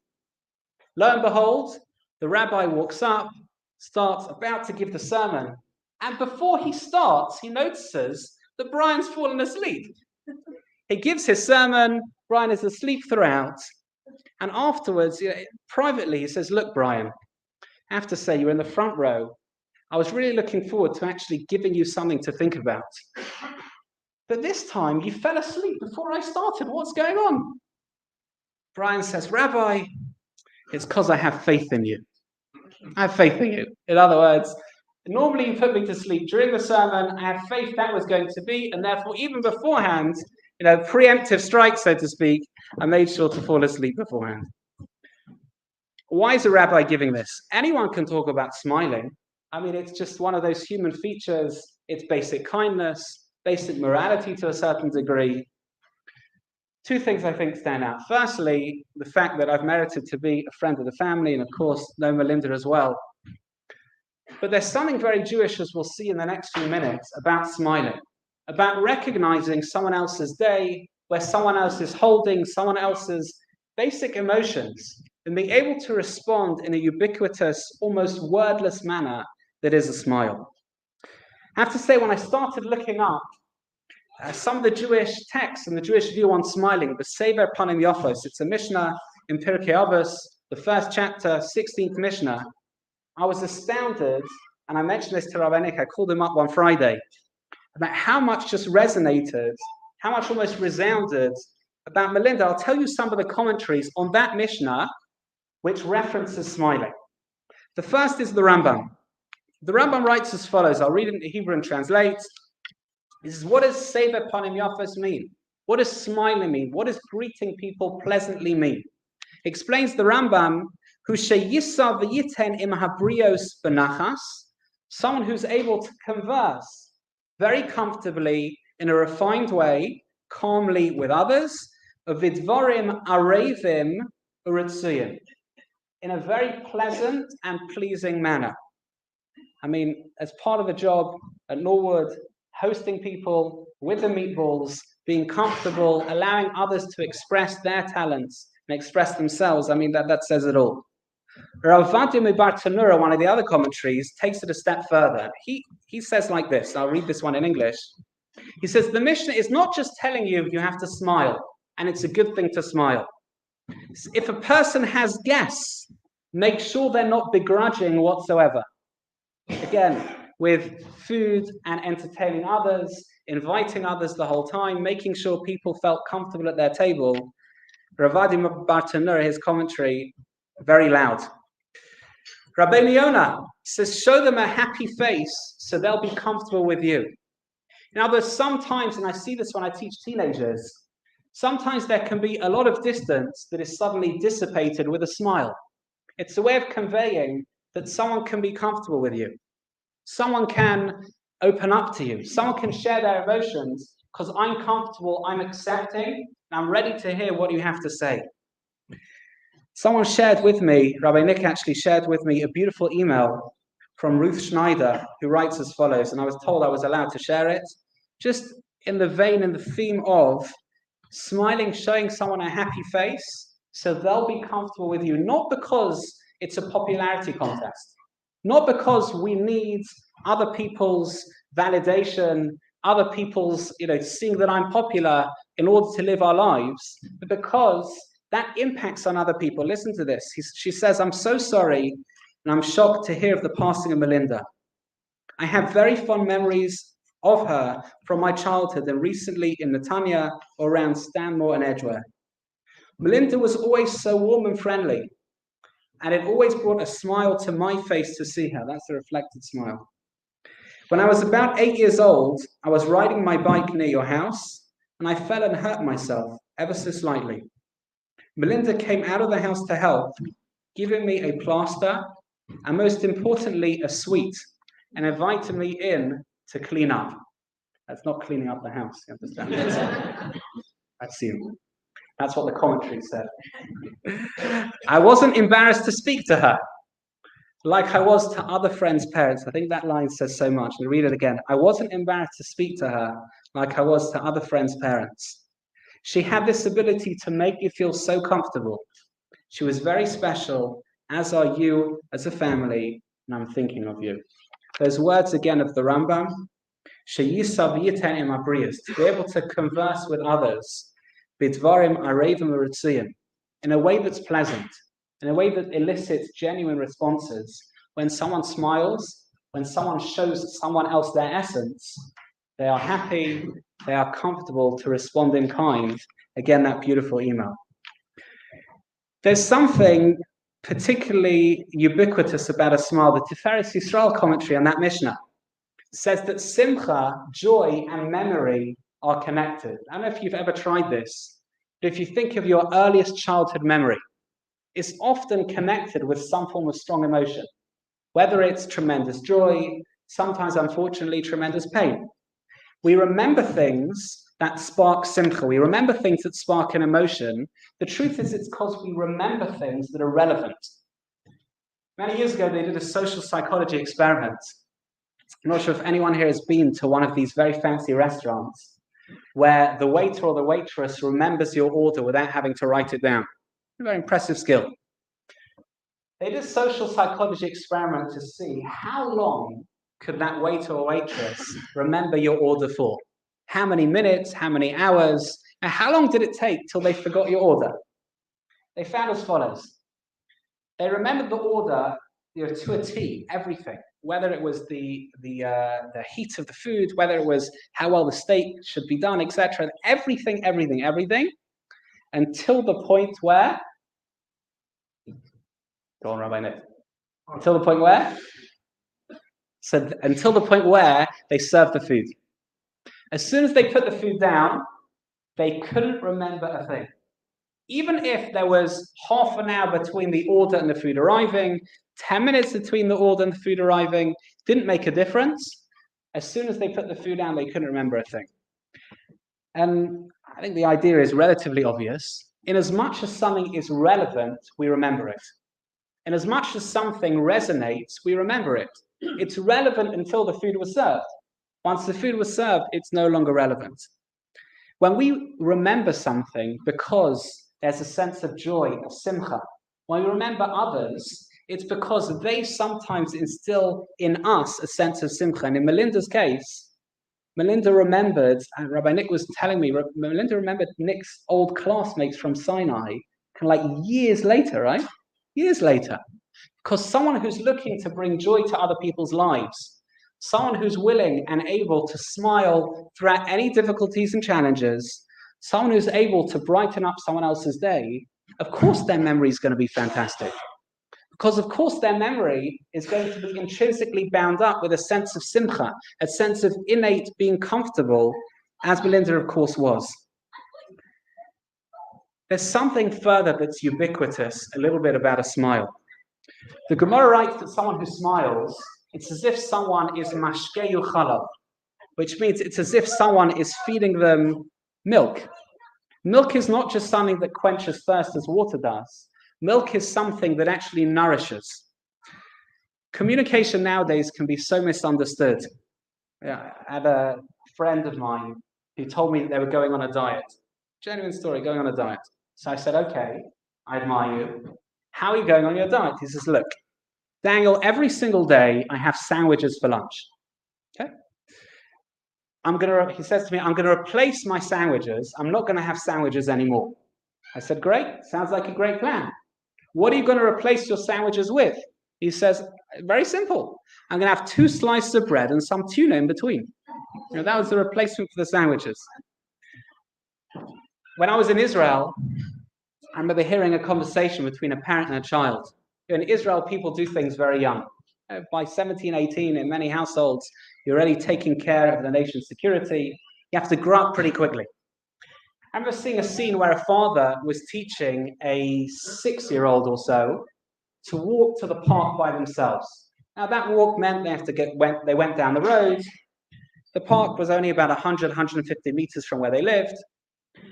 Lo and behold, the rabbi walks up, starts about to give the sermon, and before he starts, he notices that Brian's fallen asleep. He gives his sermon, Brian is asleep throughout, and afterwards, privately, he says, look, Brian, I have to say, you're in the front row. I was really looking forward to actually giving you something to think about. But this time, you fell asleep before I started. What's going on? Brian says, Rabbi, it's because I have faith in you. I have faith in you. In other words, normally you put me to sleep during the sermon. I have faith that was going to be, and therefore, even beforehand, preemptive strike, so to speak, I made sure to fall asleep beforehand. Why is a rabbi giving this? Anyone can talk about smiling. I mean, it's just one of those human features. It's basic kindness, basic morality to a certain degree. Two things I think stand out. Firstly, the fact that I've merited to be a friend of the family, and of course, know Melinda as well. But there's something very Jewish, as we'll see in the next few minutes, about smiling, about recognizing someone else's day, where someone else is holding someone else's basic emotions, and being able to respond in a ubiquitous, almost wordless manner that is a smile. I have to say, when I started looking up some of the Jewish texts and the Jewish view on smiling, the Sever Panim Yofos, it's a Mishnah in Pirkei Avos, the first chapter, 16th Mishnah. I was astounded, and I mentioned this to Rabbi Nick, I called him up one Friday, about how much just resonated, how much almost resounded about Melinda. I'll tell you some of the commentaries on that Mishnah, which references smiling. The first is the Rambam. The Rambam writes as follows. I'll read it in Hebrew and translate. He says, what does Sever Panim Yofos mean? What does smiling mean? What does greeting people pleasantly mean? He explains the Rambam, Yisa v'yiten im habrios benachas, someone who's able to converse very comfortably in a refined way, calmly with others, vidvarim arevim uritzuyim, in a very pleasant and pleasing manner. I mean, as part of a job at Norwood, hosting people with the Meatballs, being comfortable, allowing others to express their talents and express themselves, I mean, that says it all. Rav Vadim Bar Tanura, one of the other commentaries, takes it a step further. He says like this, I'll read this one in English. He says, the Mishnah is not just telling you have to smile, and it's a good thing to smile. If a person has guests, make sure they're not begrudging whatsoever. Again, with food and entertaining others, inviting others the whole time, making sure people felt comfortable at their table. Rav Vadim Bar Tanura, his commentary, very loud. Rabbi Leona says, show them a happy face so they'll be comfortable with you. Now, there's sometimes, and I see this when I teach teenagers, sometimes there can be a lot of distance that is suddenly dissipated with a smile. It's a way of conveying that someone can be comfortable with you. Someone can open up to you. Someone can share their emotions because I'm comfortable, I'm accepting, and I'm ready to hear what you have to say. Someone shared with me, Rabbi Nick actually shared with me a beautiful email from Ruth Schneider, who writes as follows, and I was told I was allowed to share it, just in the vein and the theme of smiling, showing someone a happy face, so they'll be comfortable with you, not because it's a popularity contest, not because we need other people's validation, other people's, seeing that I'm popular in order to live our lives, but because that impacts on other people. Listen to this. She says, I'm so sorry, and I'm shocked to hear of the passing of Melinda. I have very fond memories of her from my childhood and recently in Netanya or around Stanmore and Edgware. Melinda was always so warm and friendly, and it always brought a smile to my face to see her. That's a reflected smile. When I was about 8 years old, I was riding my bike near your house, and I fell and hurt myself ever so slightly. Melinda came out of the house to help, giving me a plaster, and most importantly, a sweet, and invited me in to clean up. That's not cleaning up the house, you understand? That's you. That's what the commentary said. I wasn't embarrassed to speak to her, like I was to other friends' parents. I think that line says so much. I'll read it again. I wasn't embarrassed to speak to her, like I was to other friends' parents. She had this ability to make you feel so comfortable. She was very special, as are you as a family, and I'm thinking of you. Those words again of the Rambam, to be able to converse with others, bidvarim arevim uritzuyim, in a way that's pleasant, in a way that elicits genuine responses. When someone smiles, when someone shows someone else their essence, they are happy, they are comfortable to respond in kind. Again, that beautiful email. There's something particularly ubiquitous about a smile. The Tiferes Yisrael commentary on that Mishnah says that simcha, joy, and memory are connected. I don't know if you've ever tried this, but if you think of your earliest childhood memory, it's often connected with some form of strong emotion, whether it's tremendous joy, sometimes, unfortunately, tremendous pain. We remember things that spark simcha. We remember things that spark an emotion. The truth is, it's because we remember things that are relevant. Many years ago, they did a social psychology experiment. I'm not sure if anyone here has been to one of these very fancy restaurants where the waiter or the waitress remembers your order without having to write it down. A very impressive skill. They did a social psychology experiment to see how long could that waiter or waitress remember your order for. How many minutes, how many hours, and how long did it take till they forgot your order? They found as follows. They remembered the order, to a T, everything, whether it was the heat of the food, whether it was how well the steak should be done, etc. Everything, until the point where? Go on, Rabbi Nick. Until the point where? So until the point where they served the food. As soon as they put the food down, they couldn't remember a thing. Even if there was half an hour between the order and the food arriving, 10 minutes between the order and the food arriving, didn't make a difference. As soon as they put the food down, they couldn't remember a thing. And I think the idea is relatively obvious. In as much as something is relevant, we remember it. In as much as something resonates, we remember it. It's relevant until the food was served. Once the food was served, it's no longer relevant. When we remember something because there's a sense of joy, of simcha, when we remember others, it's because they sometimes instill in us a sense of simcha. And in Melinda's case, Melinda remembered, and Rabbi Nick was telling me, Melinda remembered Nick's old classmates from Sinai, kind of like years later, right? Years later. Because someone who's looking to bring joy to other people's lives, someone who's willing and able to smile throughout any difficulties and challenges, someone who's able to brighten up someone else's day, of course their memory is going to be fantastic. Because of course their memory is going to be intrinsically bound up with a sense of simcha, a sense of innate being comfortable, as Melinda of course was. There's something further that's ubiquitous, a little bit about a smile. The Gemara writes that someone who smiles, it's as if someone is mashkeyu chalab, which means it's as if someone is feeding them milk. Milk is not just something that quenches thirst as water does. Milk is something that actually nourishes. Communication nowadays can be so misunderstood. Yeah, I had a friend of mine who told me that they were going on a diet. Genuine story, going on a diet. So I said, okay, I admire you. How are you going on your diet? He says, look, Daniel, every single day I have sandwiches for lunch. Okay? He says to me, I'm going to replace my sandwiches. I'm not going to have sandwiches anymore. I said, great, sounds like a great plan. What are you going to replace your sandwiches with? He says, very simple. I'm going to have 2 slices of bread and some tuna in between. That was the replacement for the sandwiches. When I was in Israel, I remember hearing a conversation between a parent and a child. In Israel, people do things very young. By 17, 18, in many households, you're already taking care of the nation's security. You have to grow up pretty quickly. I remember seeing a scene where a father was teaching a 6-year-old or so to walk to the park by themselves. Now, that walk meant they went down the road. The park was only about 100, 150 meters from where they lived.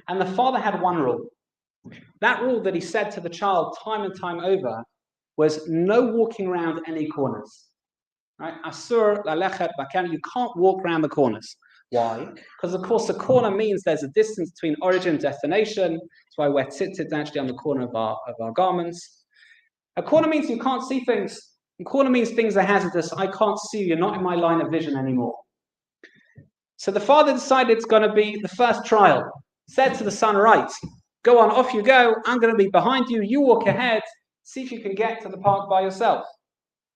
And the father had one rule. That rule that he said to the child time and time over was no walking around any corners. Right? Asur lalechet bakan, you can't walk around the corners. Why? Because of course a corner means there's a distance between origin and destination. That's why we're tzitzit actually on the corner of our garments. A corner means you can't see things. A corner means things are hazardous. I can't see you. You're not in my line of vision anymore. So the father decided it's going to be the first trial. Said to the son, right, go on, off you go. I'm going to be behind you. You walk ahead. See if you can get to the park by yourself.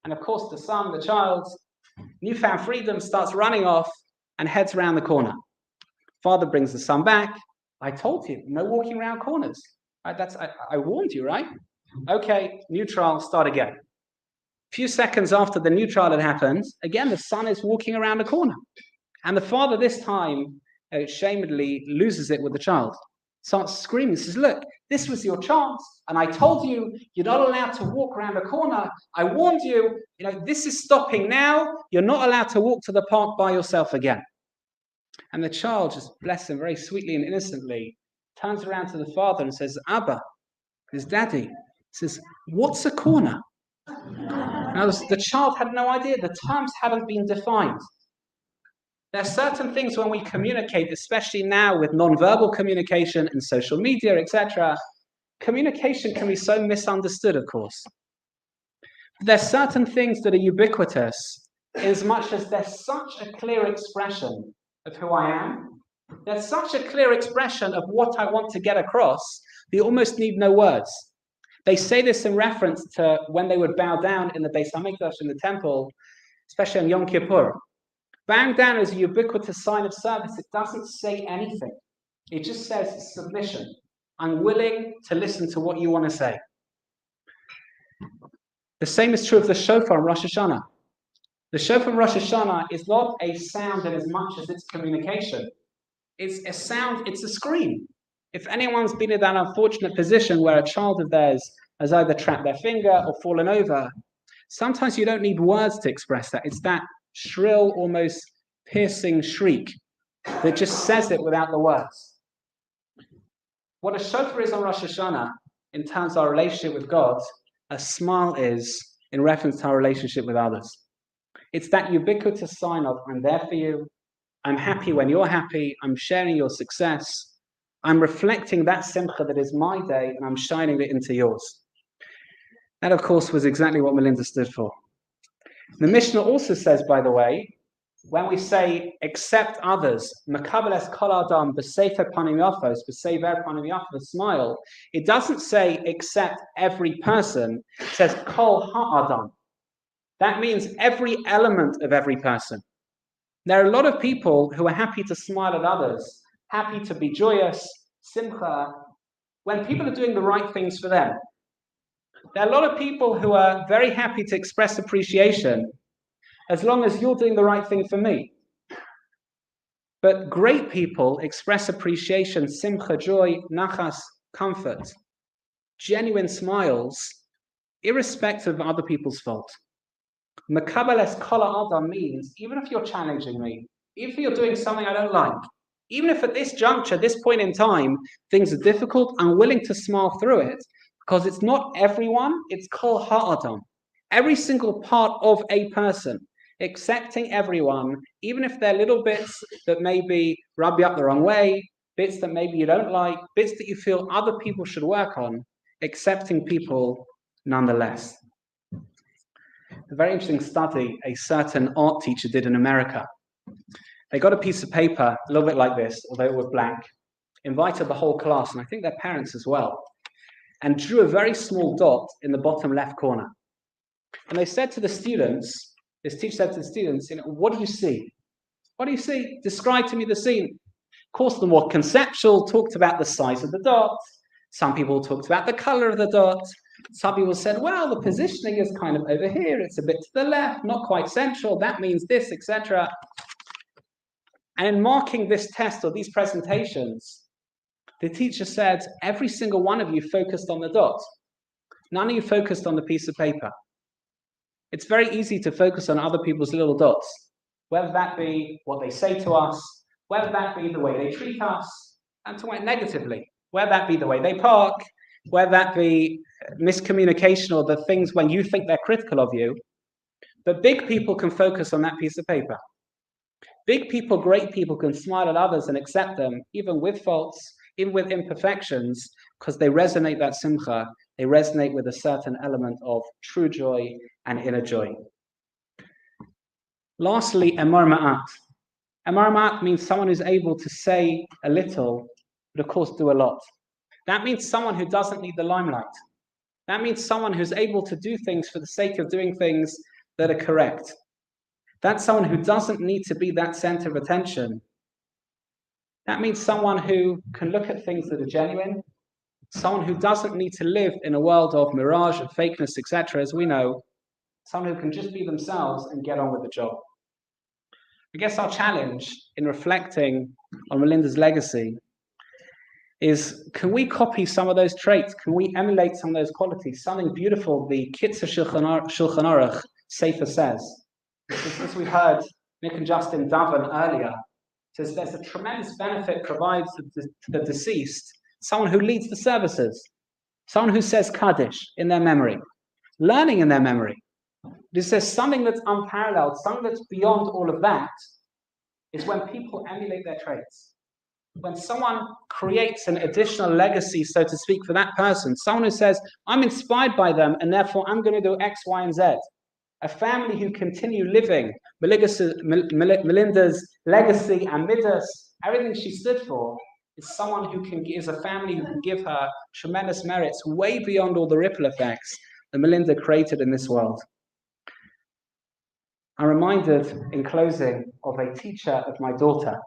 And of course, the son, the child, newfound freedom, starts running off and heads around the corner. Father brings the son back. I told you, no walking around corners. I warned you, right? Okay, new trial, start again. A few seconds after the new trial had happened, again, the son is walking around the corner. And the father this time, shamedly, loses it with the child. Starts screaming, says, look, this was your chance. And I told you, you're not allowed to walk around a corner. I warned you, this is stopping now. You're not allowed to walk to the park by yourself again. And the child, just bless him very sweetly and innocently, turns around to the father and says, Abba, his daddy, says, what's a corner? Now, the child had no idea. The terms hadn't been defined. There are certain things when we communicate, especially now with non-verbal communication and social media, etc. Communication can be so misunderstood, of course. But there are certain things that are ubiquitous, as much as there's such a clear expression of who I am. There's such a clear expression of what I want to get across, that you almost need no words. They say this in reference to when they would bow down in the Beis HaMikdash in the temple, especially on Yom Kippur. Bowing down is a ubiquitous sign of service. It doesn't say anything. It just says submission. I'm willing to listen to what you want to say. The same is true of the shofar on Rosh Hashanah. The shofar on Rosh Hashanah is not a sound in as much as it's communication. It's a sound, it's a scream. If anyone's been in that unfortunate position where a child of theirs has either trapped their finger or fallen over, sometimes you don't need words to express that. It's that shrill, almost piercing shriek that just says it without the words. What a shofar is on Rosh Hashanah in terms of our relationship with God, a smile is in reference to our relationship with others. It's that ubiquitous sign of, I'm there for you, I'm happy when you're happy, I'm sharing your success, I'm reflecting that simcha that is my day, and I'm shining it into yours. That, of course, was exactly what Melinda stood for. The Mishnah also says, by the way, when we say accept others, makabel es kol adam b'sefer panim yafos, b'sever panim yafos, smile, it doesn't say accept every person, it says kol ha'adam. That means every element of every person. There are a lot of people who are happy to smile at others, happy to be joyous, simcha, when people are doing the right things for them. There are a lot of people who are very happy to express appreciation as long as you're doing the right thing for me. But great people express appreciation, simcha, joy, nachas, comfort, genuine smiles, irrespective of other people's fault. Makabel es kol ha'adam means, even if you're challenging me, even if you're doing something I don't like, even if at this juncture, this point in time, things are difficult, I'm willing to smile through it, because it's not everyone, it's kol ha'adam. Every single part of a person, accepting everyone, even if they're little bits that maybe rub you up the wrong way, bits that maybe you don't like, bits that you feel other people should work on, accepting people nonetheless. A very interesting study a certain art teacher did in America. They got a piece of paper, a little bit like this, although it was blank, invited the whole class, and I think their parents as well, and drew a very small dot in the bottom left corner. And they said to the students, this teacher said to the students, what do you see? What do you see? Describe to me the scene. Of course, the more conceptual talked about the size of the dot. Some people talked about the color of the dot. Some people said, well, the positioning is kind of over here. It's a bit to the left, not quite central. That means this, etc. And in marking this test or these presentations, the teacher said, every single one of you focused on the dot. None of you focused on the piece of paper. It's very easy to focus on other people's little dots, whether that be what they say to us, whether that be the way they treat us, and to it negatively, whether that be the way they park, whether that be miscommunication or the things when you think they're critical of you. But big people can focus on that piece of paper. Big people, great people can smile at others and accept them, even with faults, even with imperfections, because they resonate that simcha, they resonate with a certain element of true joy and inner joy. Lastly, emor ma'at. Emor ma'at means someone who's able to say a little, but of course do a lot. That means someone who doesn't need the limelight. That means someone who's able to do things for the sake of doing things that are correct. That's someone who doesn't need to be that center of attention. That means someone who can look at things that are genuine, someone who doesn't need to live in a world of mirage and fakeness, etc., as we know, someone who can just be themselves and get on with the job. I guess our challenge in reflecting on Melinda's legacy is, can we copy some of those traits? Can we emulate some of those qualities? Something beautiful the Kitzur Shulchan Aruch Sefer says. As we heard Nick and Justin Daven earlier, says there's a tremendous benefit provided to the deceased, someone who leads the services, someone who says Kaddish in their memory, learning in their memory. This says something that's unparalleled, something that's beyond all of that, is when people emulate their traits. When someone creates an additional legacy, so to speak, for that person, someone who says, I'm inspired by them, and therefore I'm going to do X, Y, and Z. A family who continue living Melinda's legacy and Middot, everything she stood for, is someone who is a family who can give her tremendous merits way beyond all the ripple effects that Melinda created in this world. I'm reminded, in closing, of a teacher of my daughter.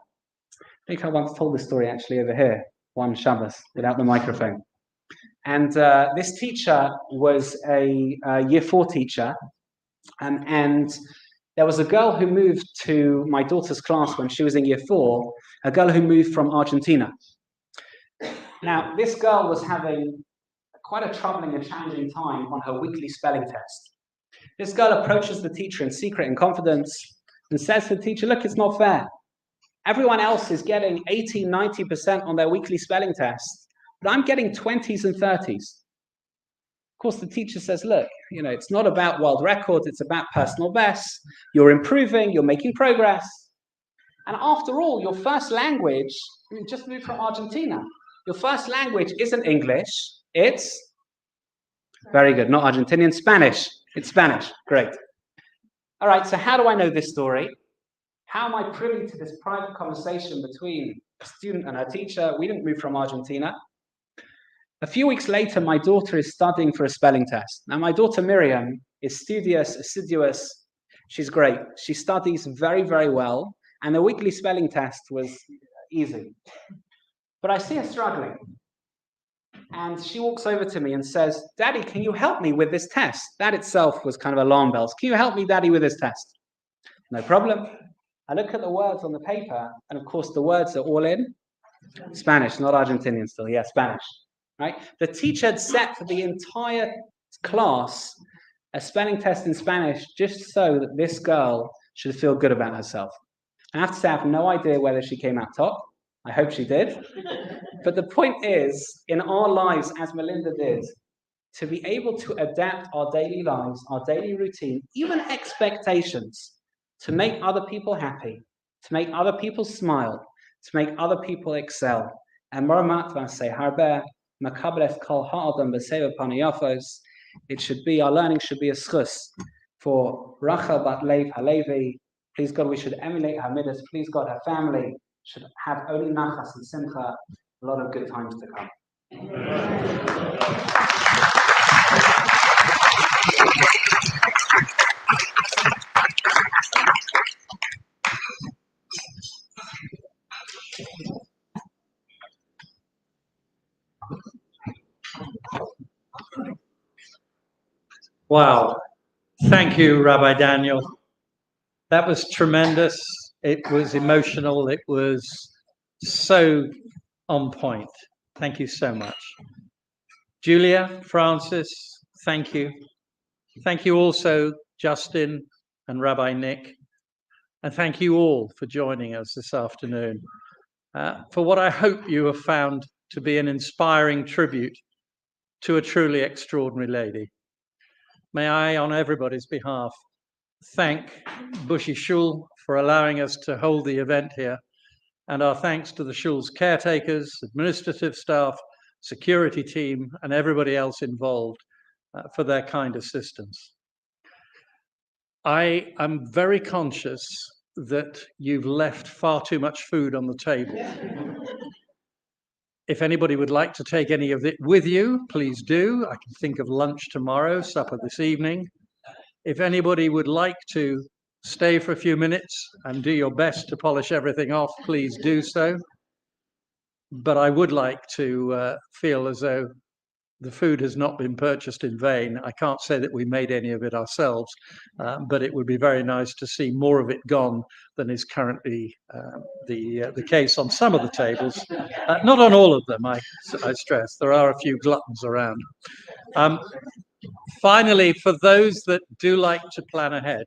I think I once told this story actually over here, one Shabbos, without the microphone. And this teacher was a year 4 teacher, and there was a girl who moved to my daughter's class when she was in year 4, a girl who moved from Argentina. Now, this girl was having quite a troubling and challenging time on her weekly spelling test. This girl approaches the teacher in secret and confidence and says to the teacher, look, it's not fair. Everyone else is getting 80, 90% on their weekly spelling test, but I'm getting 20s and 30s. Of course, the teacher says, look, it's not about world records, it's about personal bests. You're improving, you're making progress. And after all, your first language, just moved from Argentina. Your first language isn't English, it's very good, not Argentinian, Spanish. It's Spanish, great. All right, so how do I know this story? How am I privy to this private conversation between a student and her teacher? We didn't move from Argentina. A few weeks later, my daughter is studying for a spelling test. Now, my daughter Miriam is studious, assiduous. She's great. She studies very, very well. And the weekly spelling test was easy. But I see her struggling. And she walks over to me and says, Daddy, can you help me with this test? That itself was kind of alarm bells. Can you help me, Daddy, with this test? No problem. I look at the words on the paper, and of course the words are all in Spanish, not Argentinian still. Yeah, Spanish. Right? The teacher had set for the entire class a spelling test in Spanish just so that this girl should feel good about herself. I have to say, I have no idea whether she came out top. I hope she did. But the point is, in our lives, as Melinda did, to be able to adapt our daily lives, our daily routine, even expectations, to make other people happy, to make other people smile, to make other people excel. And it should be, our learning should be a schus for Rachel bat Leib HaLevi. Please God, we should emulate her Middot. Please God, her family should have only nachas and simcha, a lot of good times to come. Wow. Thank you, Rabbi Daniel. That was tremendous. It was emotional. It was so on point. Thank you so much. Julia, Francis, thank you. Thank you also, Justin and Rabbi Nick. And thank you all for joining us this afternoon for what I hope you have found to be an inspiring tribute to a truly extraordinary lady. May I, on everybody's behalf, thank Bushy Shul for allowing us to hold the event here, and our thanks to the Shul's caretakers, administrative staff, security team, and everybody else involved for their kind assistance. I am very conscious that you've left far too much food on the table. If anybody would like to take any of it with you, please do. I can think of lunch tomorrow, supper this evening. If anybody would like to stay for a few minutes and do your best to polish everything off, please do so. but I would like to feel as though the food has not been purchased in vain. I can't say that we made any of it ourselves, but it would be very nice to see more of it gone than is currently the case on some of the tables. Not on all of them, I stress. There are a few gluttons around. Finally, for those that do like to plan ahead,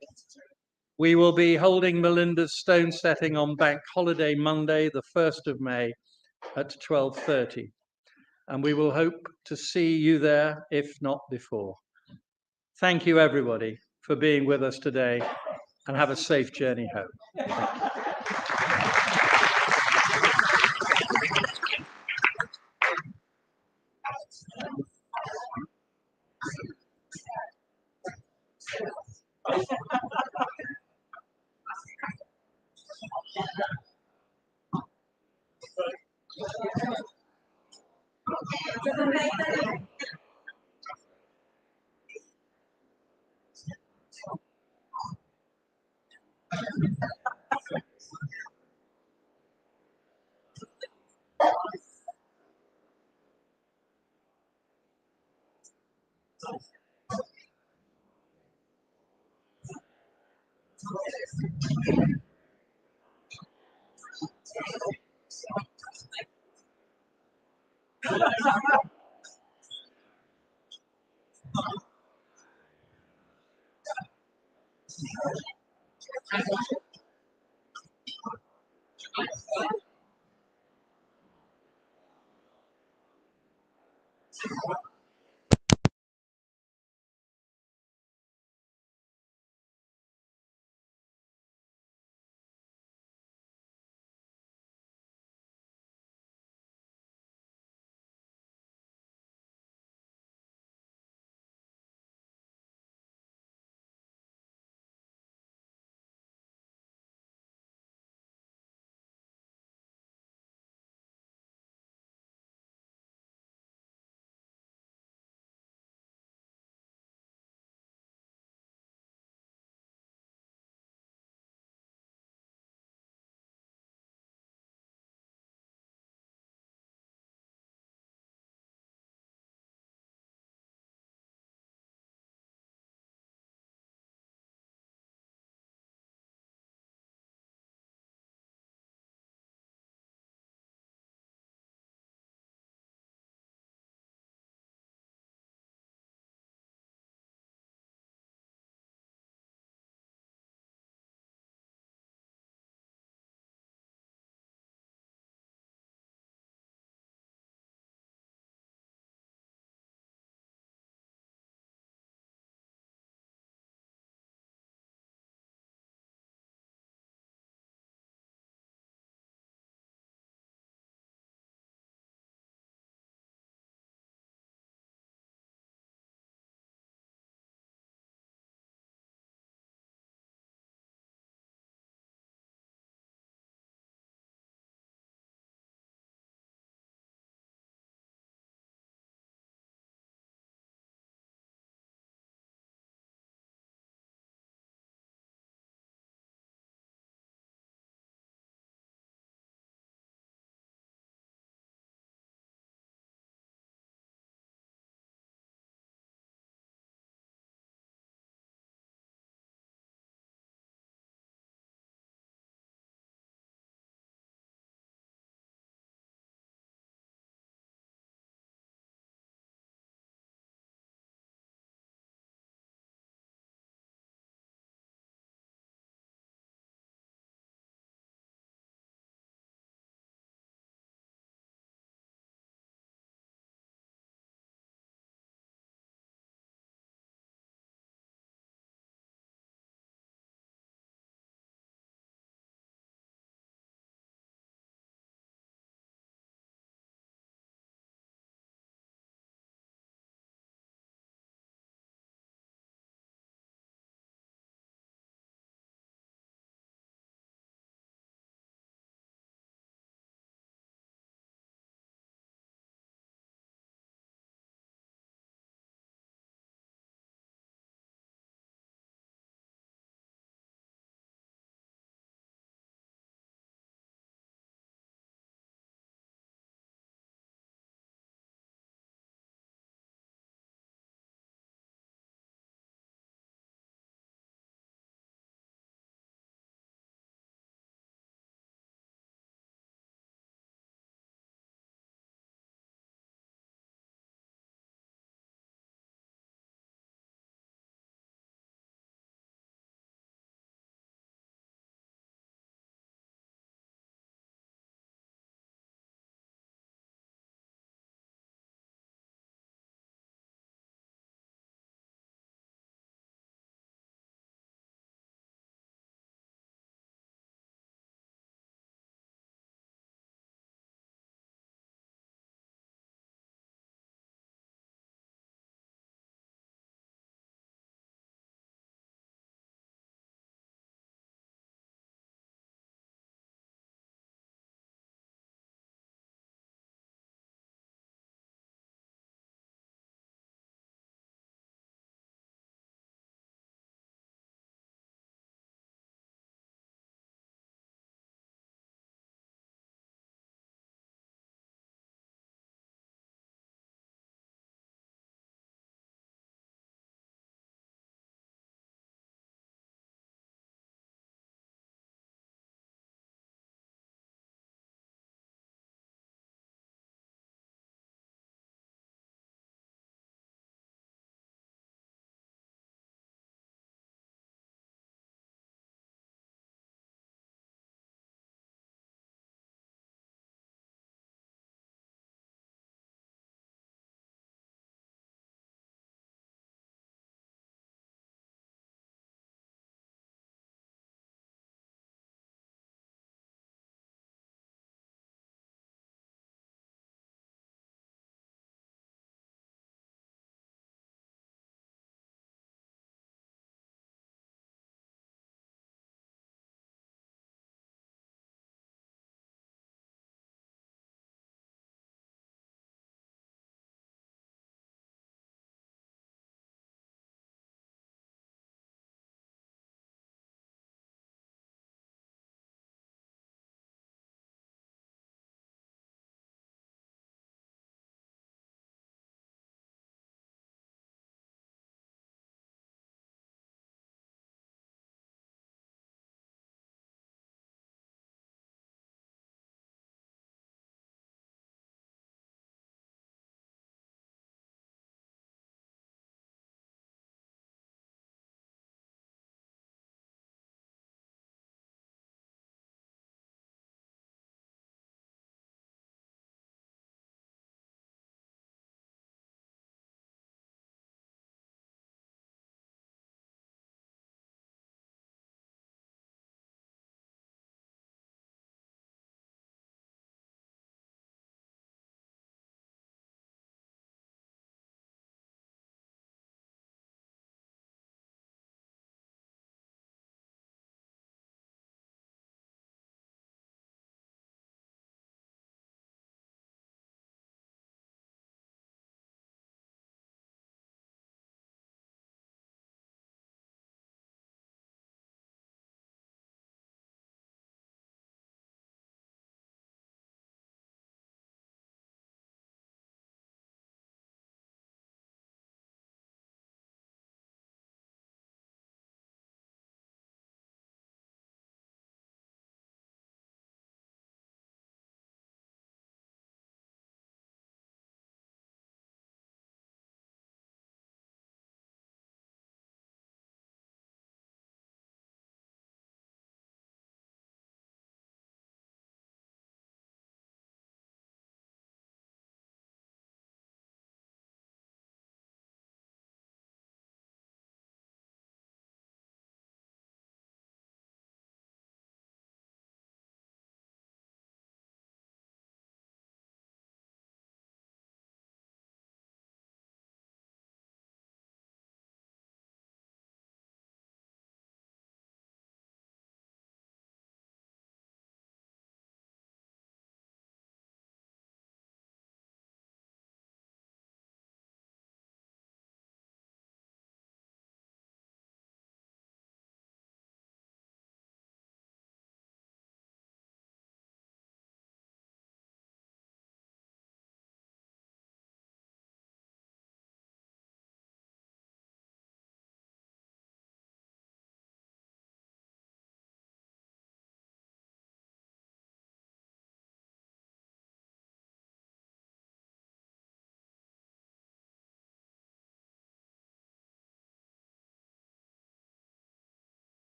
we will be holding Melinda's stone setting on Bank Holiday Monday, the 1st of May at 12:30. And we will hope to see you there, if not before. Thank you, everybody, for being with us today, and have a safe journey home.